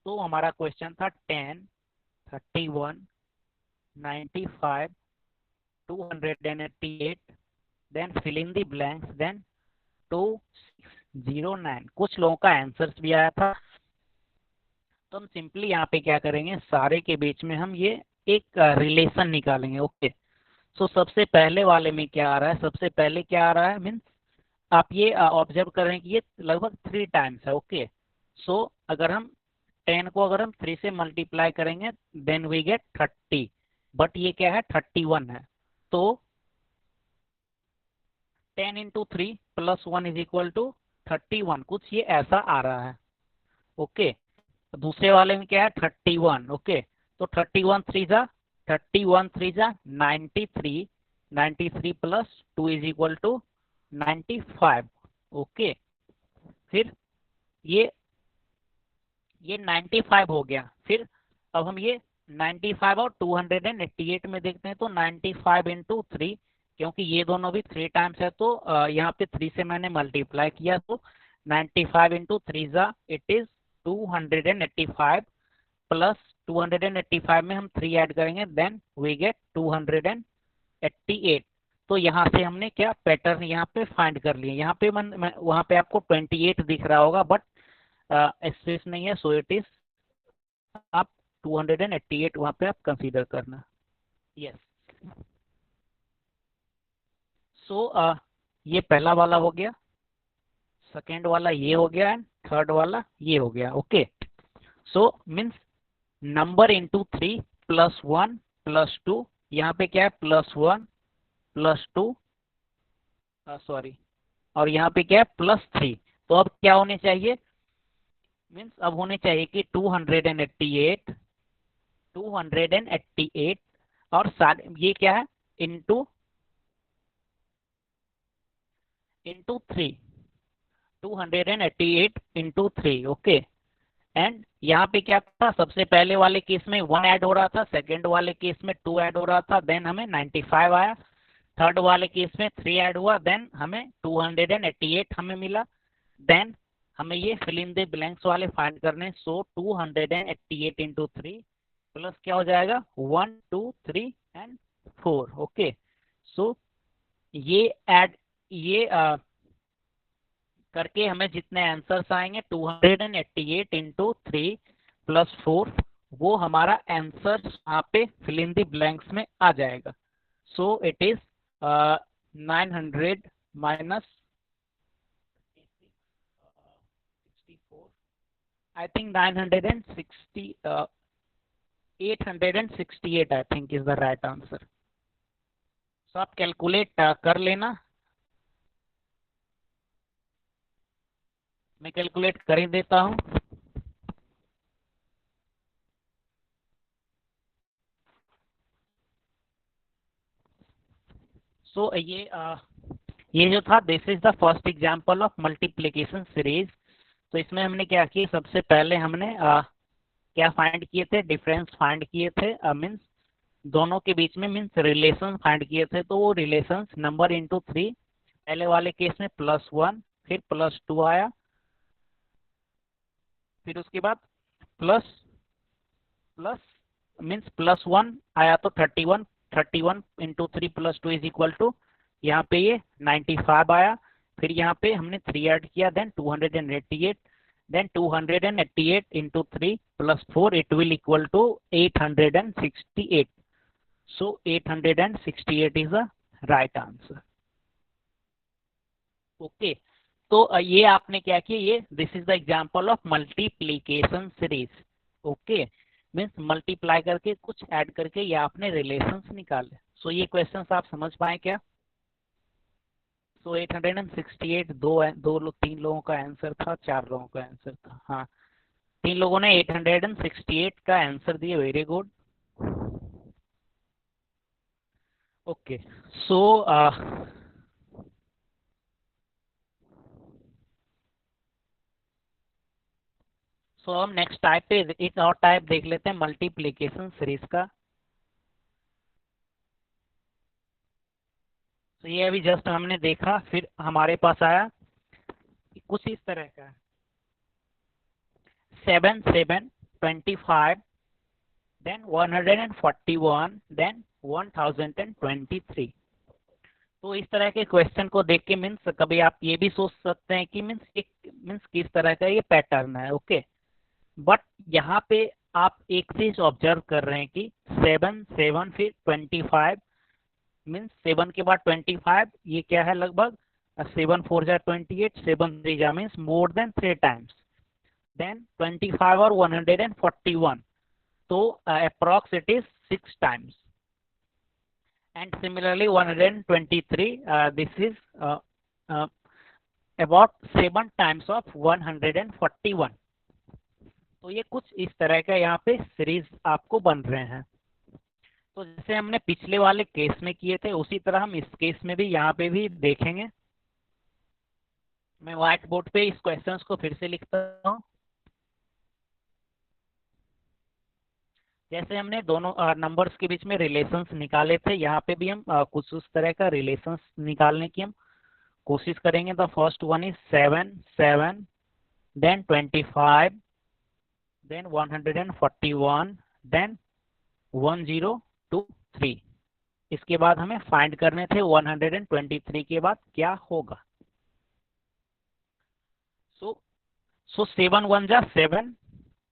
S1: तो हमारा क्वेश्चन था 10, 31, 95, 288, then fill in the blanks, then 2609। कुछ लोगों का आंसर्स भी आया था। तो हम सिंपली यहाँ पे क्या करेंगे, सारे के बीच में हम ये एक रिलेशन निकालेंगे। ओके, सो सबसे पहले वाले में क्या आ रहा है, सबसे पहले क्या आ रहा है मीन्स आप ये ऑब्जर्व कर रहे हैं कि ये लगभग 3 टाइम्स है। ओके, सो अगर हम 10 को अगर हम 3 से मल्टीप्लाई करेंगे देन वी गेट 30, बट ये क्या है 31 है। तो 10 into 3 plus 1 is equal to 31, कुछ ये ऐसा आ रहा है। ओके, तो दूसरे वाले में क्या है 31। ओके, तो 31 3 जा 93, 93 plus 2 is equal to 95। Okay, फिर ये 95 हो गया। फिर अब हम ये 95 और 288 में देखते हैं। तो 95 इंटू 3, क्योंकि ये दोनों भी 3 टाइम्स है तो यहाँ पे 3 से मैंने मल्टीप्लाई किया। तो 95 इंटू 3 जा इट इज 285 प्लस 285 में हम 3 ऐड करेंगे देन वी गेट 288। तो यहाँ से हमने क्या पैटर्न यहाँ पे फाइंड कर लिए। यहाँ पे वहाँ पे आपको 28 दिख रहा होगा बट स्पेस नहीं है, सो इट इज आप 288 वहाँ पे आप कंसीडर करना। यस, सो ये पहला वाला हो गया, सेकेंड वाला ये हो गया एंड थर्ड वाला ये हो गया। Okay, so means number into 3 plus 1 plus 2, यहाँ पे क्या है प्लस 1 प्लस 2, सॉरी, और यहाँ पे क्या है +3। तो अब क्या होने चाहिए मीन्स अब होने चाहिए कि 288, 288 और सारे ये क्या है into into 3, 288 into 3। Okay, and यहाँ पे क्या था, सबसे पहले वाले केस में 1 ऐड हो रहा था, सेकंड वाले केस में 2 ऐड हो रहा था, देन हमें 95 आया। थर्ड वाले केस में 3 ऐड हुआ, देन हमें 288 हमें मिला। देन हमें ये फिल इन द ब्लैंक्स वाले फाइंड करने। सो 288 इंटू 3 प्लस क्या हो जाएगा 1 2 3 एंड 4। ओके, सो ये ऐड ये करके हमें जितने आंसर्स आएंगे 288 इंटू 3 प्लस 4, वो हमारा आंसर यहाँ पे फिल इन द ब्लैंक्स में आ जाएगा। So it is 900 minus 64, I think 960, 868 I think is the right answer. So आप कैलकुलेट कर लेना, मैं कैलकुलेट कर ही देता हूँ। सो ये जो था this is the first example of multiplication series. तो इसमें हमने क्या किया, सबसे पहले हमने क्या फाइंड किए थे, डिफरेंस फाइंड किए थे, मीन्स दोनों के बीच में मीन्स रिलेशन फाइंड किए थे। तो वो रिलेशन नंबर इंटू 3, पहले वाले केस में +1 फिर +2 आया, फिर उसके बाद प्लस प्लस मीन्स प्लस 1 आया तो 31, 31 into 3 plus 2 is equal to, यहाँ पे ये 95 आया। फिर यहाँ पे हमने 3 ऐड किया, then 288, then 288 into 3 plus 4 it will equal to 868। So 868 is a right answer. Okay, तो ये आपने क्या किया, ये this is the example of multiplication series. Okay, means multiply करके कुछ ऐड करके ये आपने रिलेशंस निकाले। सो ये क्वेश्चंस आप समझ पाए क्या? सो 868 तीन लोगों का आंसर था, 4 लोगों का आंसर था। हाँ, 3 लोगों ने 868 का आंसर दिए, वेरी गुड। ओके, सो हम नेक्स्ट टाइप पे एक और टाइप देख लेते हैं मल्टीप्लिकेशन सीरीज का। तो ये अभी जस्ट हमने देखा, फिर हमारे पास आया कुछ इस तरह का 7 7 25 देन 141 देन 1023। तो इस तरह के क्वेश्चन को देख के मीन्स कभी आप ये भी सोच सकते हैं कि मीन्स किस तरह का ये पैटर्न है। ओके, बट यहाँ पे आप एक चीज ऑब्जर्व कर रहे हैं कि 7 7 फिर 25 मीन्स 7 के बाद 25, ये क्या है लगभग 7 4 जा 28, 7 3 जा means more than 3 times, then 25 और 141, तो approx it is 6 times. And similarly 123, this is about 7 times of 141। तो ये कुछ इस तरह का यहाँ पे सीरीज आपको बन रहे हैं। तो जैसे हमने पिछले वाले केस में किए थे उसी तरह हम इस केस में भी यहाँ पे भी देखेंगे। मैं व्हाइट बोर्ड पे इस क्वेश्चंस को फिर से लिखता हूँ। जैसे हमने दोनों नंबर्स के बीच में रिलेशंस निकाले थे, यहाँ पे भी हम कुछ उस तरह का रिलेशंस निकालने की हम कोशिश करेंगे। The first one is 7 7 then 25 then 141 then 1023। इसके बाद हमें फाइंड करने थे 123 के बाद क्या होगा। सो 7 1 जा 7।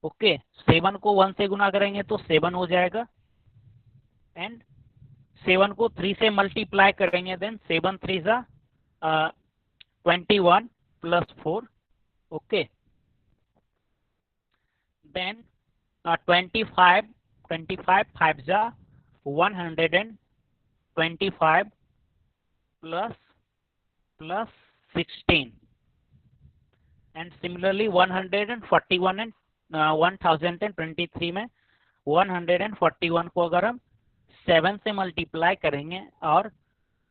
S1: ओके, 7 को 1 से गुना करेंगे तो 7 हो जाएगा, एंड 7 को 3 से मल्टीप्लाई करेंगे, देन 7 3 जा 21 प्लस 4। ओके, देन 25 5 जा 125 प्लस 16, एंड सिमिलरली 141 एंड 1023 में 141 को अगर हम 7 से मल्टीप्लाई करेंगे और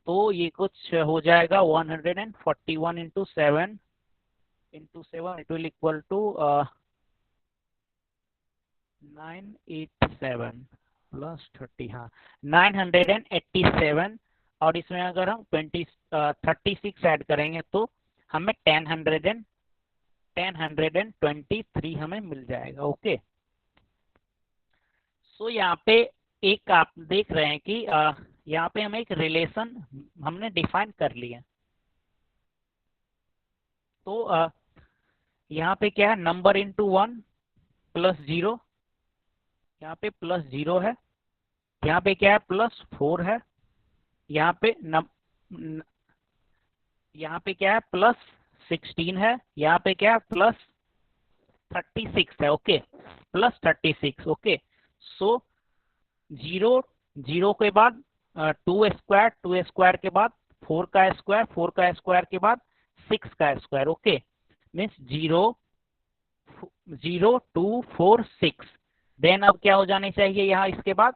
S1: तो ये कुछ हो जाएगा 141 into 7 it will equal to 987 plus 30, हाँ 987। और इसमें अगर हम 36 ऐड करेंगे तो हमें 1023 हमें मिल जाएगा। ओके, सो यहाँ पे एक आप देख रहे हैं कि यहाँ पे हमें एक रिलेशन हमने डिफाइन कर लिया। तो यहाँ पे क्या है, नंबर इंटू 1 प्लस 0, यहाँ पे प्लस 0 है, यहाँ पे क्या है प्लस 4 है, यहाँ पे क्या है प्लस 16 है, यहाँ पे क्या है प्लस 36 है। Okay, plus 36। ओके, सो 0 0 के बाद 2 स्क्वायर के बाद 4 का स्क्वायर के बाद 6 का स्क्वायर। ओके, मीन्स 0 0 2 4 6, देन अब क्या हो जानी चाहिए यहाँ इसके बाद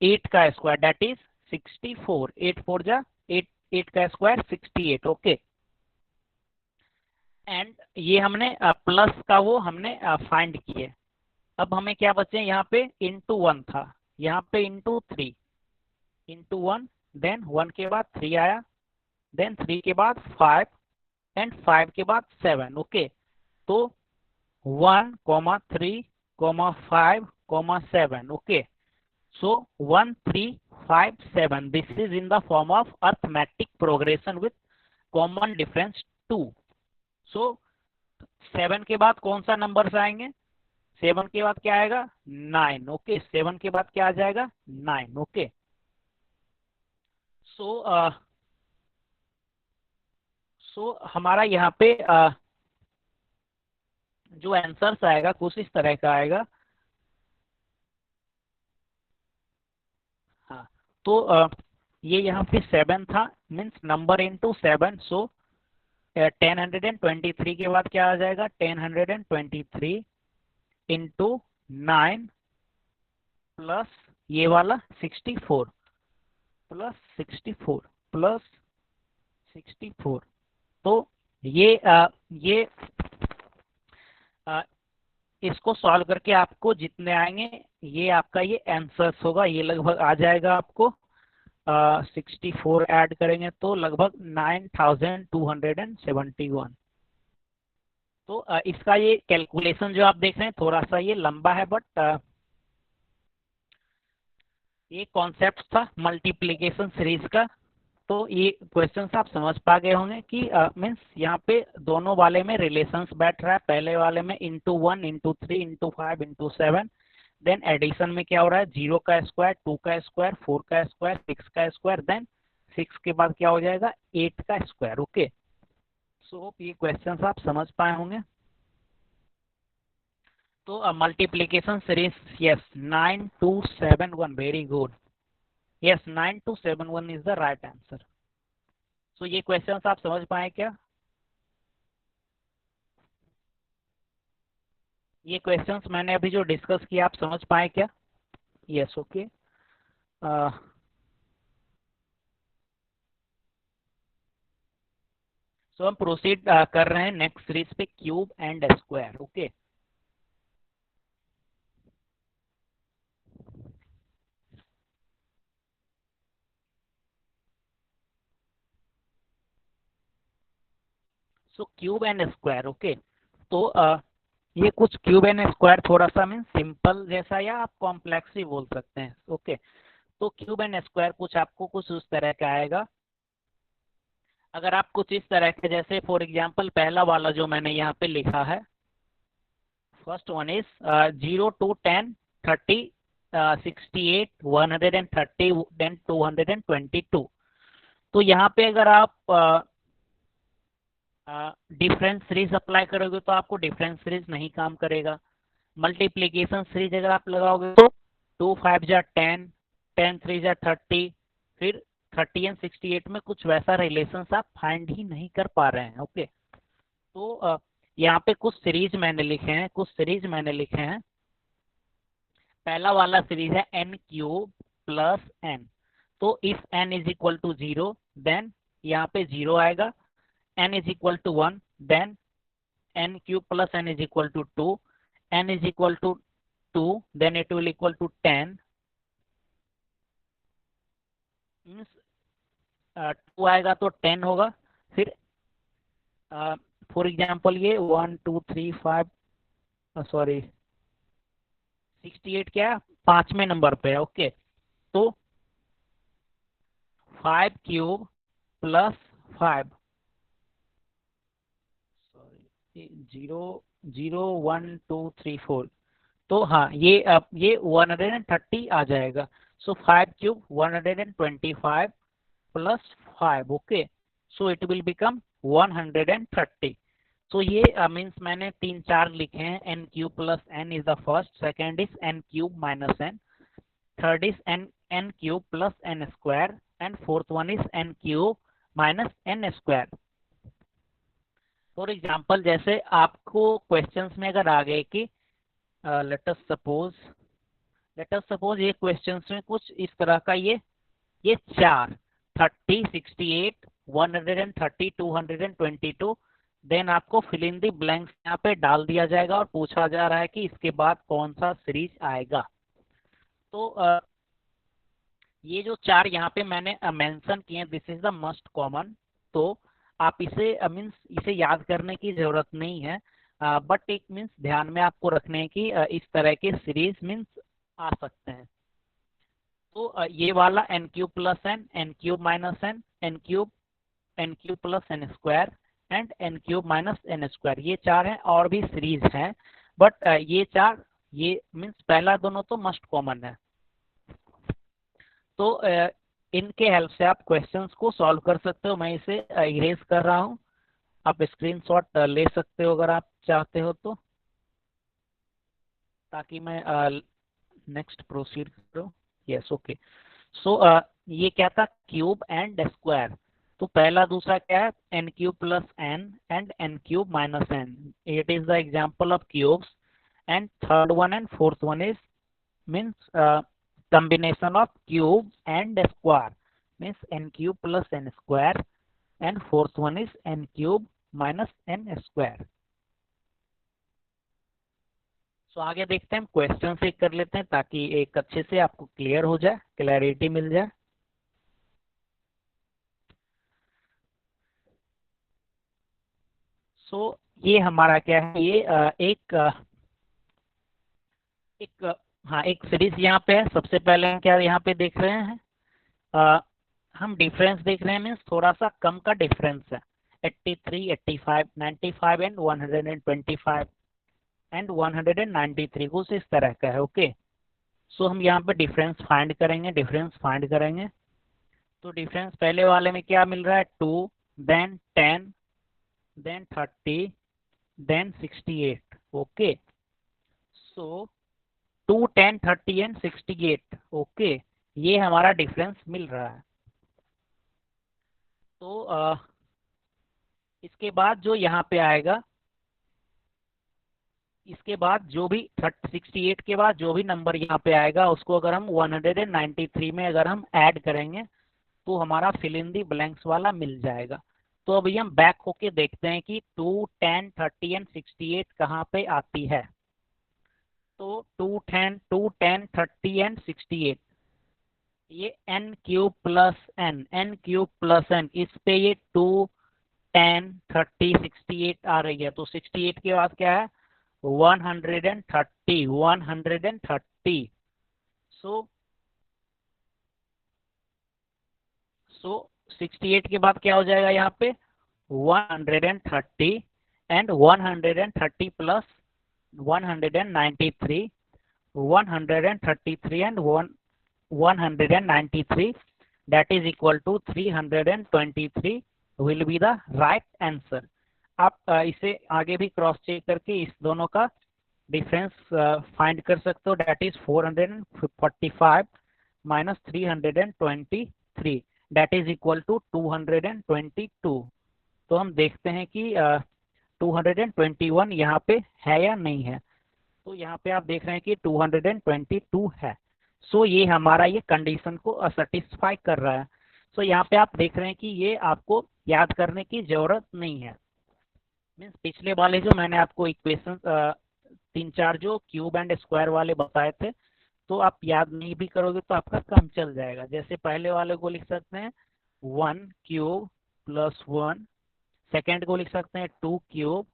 S1: 8 का स्क्वायर, दैट इज 64, 8 4 जा 8 का स्क्वायर 68। ओके, एंड ये हमने प्लस का वो हमने फाइंड किए। अब हमें क्या बचे, यहाँ पे इंटू 1 था, यहाँ पे इंटू 3, इंटू 1, देन 1 के बाद 3 आया, देन 3 के बाद 5 एंड 5 के बाद 7। ओके, तो 1 3 7, okay. So 1 3 5 7, this is in the form of arithmetic progression with common difference 2. So 7 के बाद कौन सा नंबर आएंगे? 7 के बाद क्या आएगा? 9, ओके. 7 के बाद क्या आ जाएगा? 9, ओके. सो हमारा यहाँ पे जो आंसर्स आएगा कुछ इस तरह का आएगा. हाँ, तो ये यहाँ पे 7 था, मीन्स नंबर इनटू 7. सो 1023 के बाद क्या आ जाएगा? 1023 इंटू 9 प्लस ये वाला 64 प्लस 64 प्लस 64. तो ये इसको सॉल्व करके आपको जितने आएंगे ये आपका ये आंसर्स होगा. ये लगभग आ जाएगा आपको 64 ऐड करेंगे तो लगभग 9271. तो इसका ये कैलकुलेशन जो आप देख रहे हैं थोड़ा सा ये लंबा है, बट ये कॉन्सेप्ट था मल्टीप्लिकेशन सीरीज का. तो ये क्वेश्चंस आप समझ पा गए होंगे कि मीन्स यहाँ पे दोनों वाले में रिलेशंस बैठ रहा है. पहले वाले में into 1 into 3 into 5 into 7. Then addition में क्या हो रहा है? 0 का स्क्वायर, 2 का स्क्वायर, 4 का स्क्वायर, 6 का स्क्वायर. देन 6 के बाद क्या हो जाएगा? 8 का स्क्वायर, ओके. सो ये क्वेश्चंस आप समझ पाए होंगे. तो multiplication series, yes, 9271, very good. Yes, 9271 is the right answer. So ये क्वेश्चंस आप समझ पाए क्या? ये क्वेश्चंस मैंने अभी जो डिस्कस किया आप समझ पाए क्या? Yes, okay. सो हम प्रोसीड कर रहे हैं नेक्स्ट सीरीज पे, cube and square, okay. So cube and square, okay. तो ये कुछ क्यूब एंड स्क्वायर थोड़ा सा मीन सिंपल जैसा या आप कॉम्प्लेक्स ही बोल सकते हैं, ओके. तो क्यूब एंड स्क्वायर कुछ आपको कुछ उस तरह का आएगा. अगर आप कुछ इस तरह के, जैसे फॉर एग्जांपल पहला वाला जो मैंने यहाँ पे लिखा है, first one is 0 to 10 30 68 130 then 222. तो यहाँ पे अगर आप डिफरेंस सीरीज अप्लाई करोगे तो आपको डिफरेंस सीरीज नहीं काम करेगा. मल्टीप्लीकेशन सीरीज अगर आप लगाओगे तो 2 5 जा 10, 10 3 जा 30, फिर 30 एंड 68 में कुछ वैसा रिलेशन आप फाइंड ही नहीं कर पा रहे हैं, ओके. तो यहाँ पे कुछ सीरीज मैंने लिखे हैं. पहला वाला सीरीज है n क्यूब प्लस n. तो if n is equal to 0 then यहाँ पे 0 आएगा. n is equal to 1, then n cube plus n is equal to 2, n is equal to 2, then it will equal to 10. Means 2 आएगा तो 10 होगा. फिर for example ये 1 2 3 5 sorry 68 क्या है? 5वें नंबर पे है, ओके. तो 5 क्यूब प्लस 5 0 0 1 2 3 4. तो हाँ, ये 130 आ जाएगा. सो 5 cube 125 plus 5, okay. So it will become 130. सो ये मीन्स मैंने 3 4 लिखे हैं. n cube plus n is the first, second is n cube minus n, third is n cube plus n square, and fourth one is n cube minus n square. For example जैसे आपको questions में अगर आ गए कि let us suppose ये questions में कुछ इस तरह का ये 4 30 68 130 222, देन आपको फिल इन द ब्लैंक्स यहाँ पे डाल दिया जाएगा और पूछा जा रहा है कि इसके बाद कौन सा सीरीज आएगा. तो ये जो 4 यहाँ पे मैंने मेंशन किए, this is the most common. तो आप इसे मीन्स इसे याद करने की जरूरत नहीं है, बट एक मीन्स ध्यान में आपको रखने हैं कि इस तरह के सीरीज मीन्स आ सकते हैं। तो ये वाला n cube plus n cube minus n cube plus n square and n cube minus n square, ये चार हैं, और भी सीरीज हैं, बट ये चार, ये मीन्स पहला दोनों तो मस्ट कॉमन है। तो इनके हेल्प से आप क्वेश्चंस को सॉल्व कर सकते हो। मैं इसे इरेज कर रहा हूँ, आप स्क्रीनशॉट ले सकते हो अगर आप चाहते हो तो, ताकि मैं नेक्स्ट प्रोसीड करूँ। Yes, okay. सो ये क्या था, क्यूब एंड स्क्वायर। तो पहला दूसरा क्या है, n cube plus n and n cube minus n, it is the example of cubes. And third one and fourth one is means combination of cube and square, means n cube plus n square, and fourth one is n cube minus n square. सो आगे देखते हैं, हम question से कर लेते हैं ताकि एक अच्छे से आपको क्लियर हो जाए, क्लैरिटी मिल जाए। सो ये हमारा क्या है, ये एक हाँ, एक सीरीज यहाँ पे है। सबसे पहले हम क्या यहाँ पे देख रहे हैं, हम डिफरेंस देख रहे हैं, मीन्स थोड़ा सा कम का डिफरेंस है। 83, 85, 95 एंड 125 एंड 193, कुछ इस तरह का है। ओके, सो हम यहाँ पे डिफरेंस फाइंड करेंगे। तो डिफरेंस पहले वाले में क्या मिल रहा है, 2, then 10, then 30, then 68। Okay, so 2, 10, 30 and 68। Okay, ये हमारा डिफरेंस मिल रहा है। तो इसके बाद जो यहाँ पे आएगा, इसके बाद जो भी 68 के बाद जो भी नंबर यहाँ पे आएगा, उसको अगर हम 193 में अगर हम ऐड करेंगे तो हमारा फिल इन दी ब्लैंक्स वाला मिल जाएगा। तो अभी हम बैक होके देखते हैं कि 2, 10, 30 एंड 68 कहाँ पे आती है। तो 2, 10, 30 एंड 68, ये n क्यूब प्लस एन, इस पे ये 2, 10, 30, 68 आ रही है। तो 68 के बाद क्या है, 130। सो सो 68 के बाद क्या हो जाएगा यहाँ पे, 130 and 130 plus 193, 133 and 193, that is equal to 323 will be the right answer. आप इसे आगे भी क्रॉस चेक करके इस दोनों का डिफरेंस फाइंड कर सकते हो, that is 445 minus 323, that is equal to 222। तो हम देखते हैं कि 221 यहाँ पे है या नहीं है। तो यहाँ पे आप देख रहे हैं कि 222 है। सो ये हमारा ये कंडीशन को सेटिस्फाई कर रहा है। सो यहाँ पे आप देख रहे हैं कि ये आपको याद करने की जरूरत नहीं है। मीन्स पिछले वाले जो मैंने आपको इक्वेशन 3-4 जो क्यूब एंड स्क्वायर वाले बताए थे, तो आप याद नहीं भी करोगे तो आपका काम चल जाएगा। जैसे पहले वाले को लिख सकते हैं 1 क्यूब प्लस 1, सेकेंड को लिख सकते हैं 2 क्यूब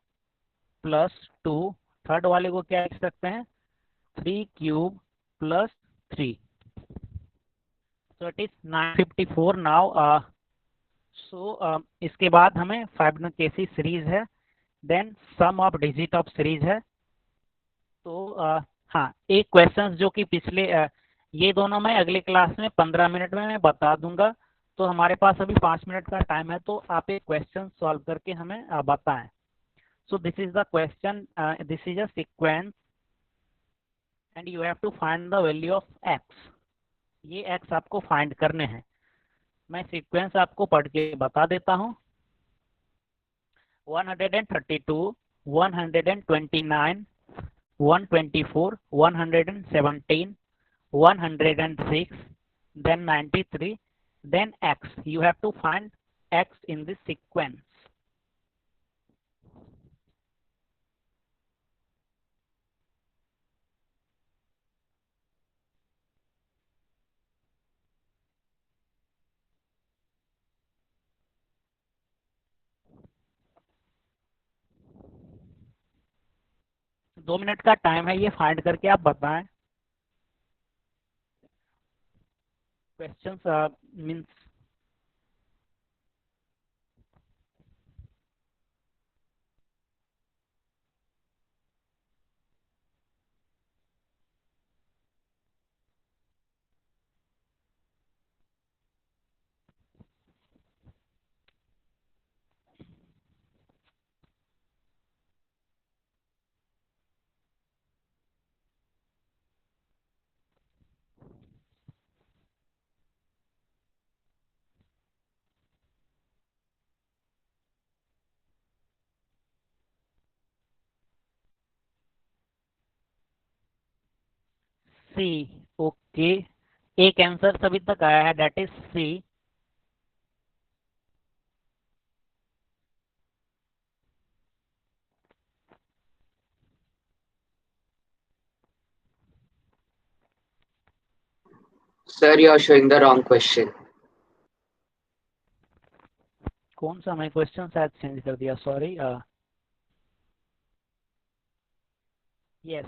S1: प्लस 2, थर्ड वाले को क्या लिख सकते हैं, 3 cube plus 3। So it is 954 now. So इसके बाद हमें फाइबोनाची सीरीज है, then sum of digit of series है। तो हाँ, एक क्वेश्चन जो कि पिछले ये दोनों मैं अगले क्लास में 15 मिनट में मैं बता दूंगा। तो हमारे पास अभी 5 मिनट का टाइम है, तो आप एक क्वेश्चन सॉल्व करके हमें बताएं। So this is the question, this is a sequence and you have to find the value of x. ये एक्स आपको फाइंड करने हैं। मैं सीक्वेंस आपको पढ़ के बता देता हूँ। 132, 129, 124, 117, 106, then 93, then x. You have to find x in this sequence. 2 minute का टाइम है, ये फाइंड करके आप बताएं। Questions means C. ओके, एक आंसर अभी तक आया है, that is C.
S2: Sir, you are showing the wrong question.
S1: कौन सा? मैं क्वेश्चन शायद चेंज कर दिया, सॉरी। यस,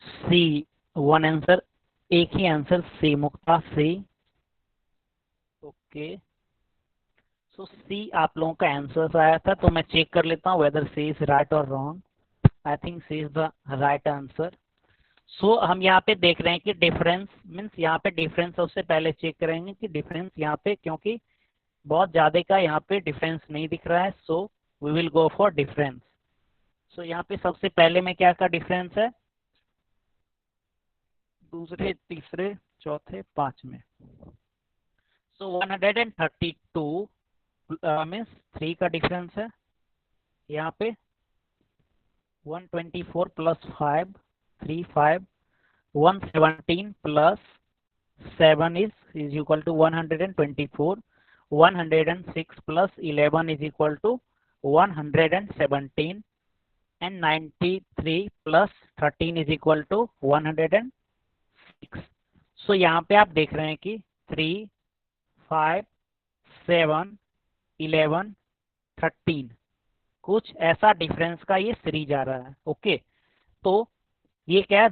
S1: सी। वन आंसर, एक ही आंसर सी, मुक्ता सी। ओके, सो सी आप लोगों का आंसर आया था, तो मैं चेक कर लेता हूँ वेदर सी इज राइट और wrong. I think C is the right answer. So हम यहाँ पे देख रहे हैं कि डिफरेंस मीन्स यहाँ पे डिफरेंस सबसे पहले चेक करेंगे कि डिफरेंस यहाँ पे, क्योंकि बहुत ज्यादा का यहाँ पे डिफरेंस नहीं दिख रहा है, so we will go for difference. So यहाँ पे सबसे पहले में क्या का डिफरेंस है? दूसरे, तीसरे, चौथे, पांचवें। सो 132 मीन्स 3 का डिफरेंस है। यहाँ पे 124 plus 5, 35, 117 plus 7 is equal to 124, 106 plus 11 is equal to 117, and 93 plus 13 is equal to 106. So यहाँ पे आप देख रहे हैं कि 3, 5, 7, 11, 13 कुछ ऐसा डिफरेंस का ये सीरीज आ रहा है। ओके, तो ये क्या है?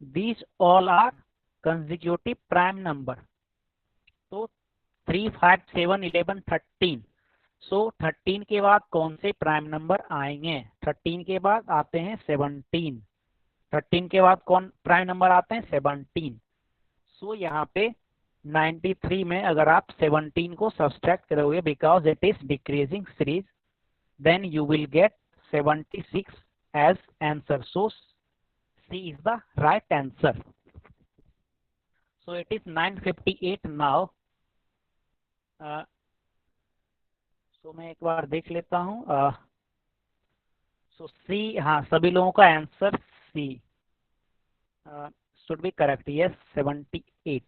S1: This all are consecutive prime number. तो 3, 5, 7, 11, 13। सो 13 के बाद कौन से प्राइम नंबर आएंगे? 13 के बाद आते हैं 17। 13 के बाद कौन प्राइम नंबर आते हैं? 17। सो यहाँ पे 93 में अगर आप 17 को सब्सट्रैक्ट करोगे, because it is decreasing series, then you will get 76 as answer. So C is the right answer. So it is 9:58 now. तो मैं एक बार देख लेता हूँ। सो सी, हाँ, सभी लोगों का answer C should be correct. Yes, 78।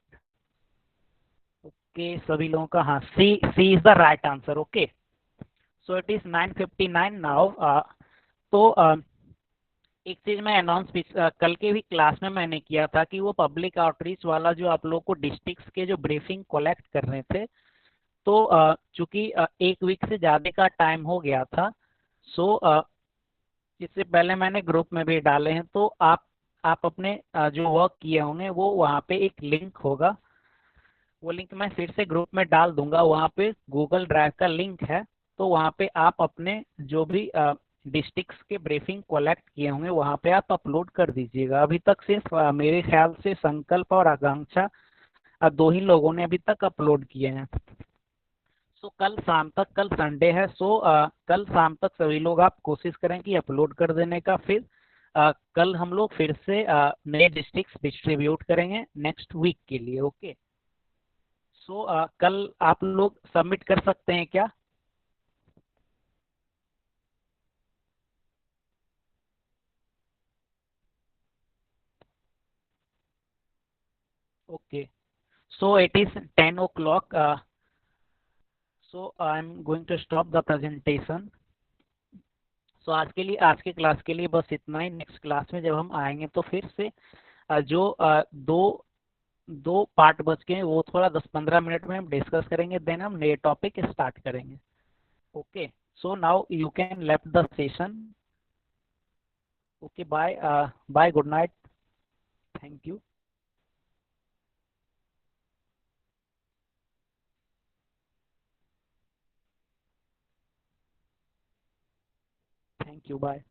S1: Okay, सभी लोगों का, हाँ, C is the right answer. Okay, so it is 9:59 now. तो एक चीज मैं अनाउंस कल के भी क्लास में मैंने किया था कि वो पब्लिक आउटरीच वाला जो आप लोगों को डिस्ट्रिक्ट्स के जो ब्रीफिंग कलेक्ट कर रहे थे, तो चूंकि 1 वीक से ज़्यादा का टाइम हो गया था, सो इससे पहले मैंने ग्रुप में भी डाले हैं, तो आप अपने जो वर्क किए होंगे वो वहाँ पे एक लिंक होगा, वो लिंक मैं फिर से ग्रुप में डाल दूंगा। वहाँ पे गूगल ड्राइव का लिंक है, तो वहाँ पे आप अपने जो भी डिस्ट्रिक्ट्स के ब्रीफिंग कलेक्ट किए होंगे वहाँ पे आप अपलोड कर दीजिएगा। अभी तक सिर्फ मेरे ख्याल से संकल्प और आकांक्षा 2 ही लोगों ने अभी तक अपलोड किए हैं। सो कल शाम तक, कल संडे है, सो कल शाम तक सभी लोग आप कोशिश करें कि अपलोड कर देने का। फिर कल हम लोग फिर से नए डिस्ट्रिक्ट्स डिस्ट्रीब्यूट करेंगे नेक्स्ट वीक के लिए। ओके, सो कल आप लोग सबमिट कर सकते हैं क्या? Okay, so it is 10 o'clock, so I am going to stop the presentation. So आज के लिए, आज के क्लास के लिए बस इतना ही। नेक्स्ट क्लास में जब हम आएंगे तो फिर से जो दो दो पार्ट बच गए हैं, वो थोड़ा 10-15 मिनट में हम डिस्कस करेंगे, देन हम नए टॉपिक स्टार्ट करेंगे। Okay, so now you can left the session. Okay, bye bye, good night, thank you, thank you, bye.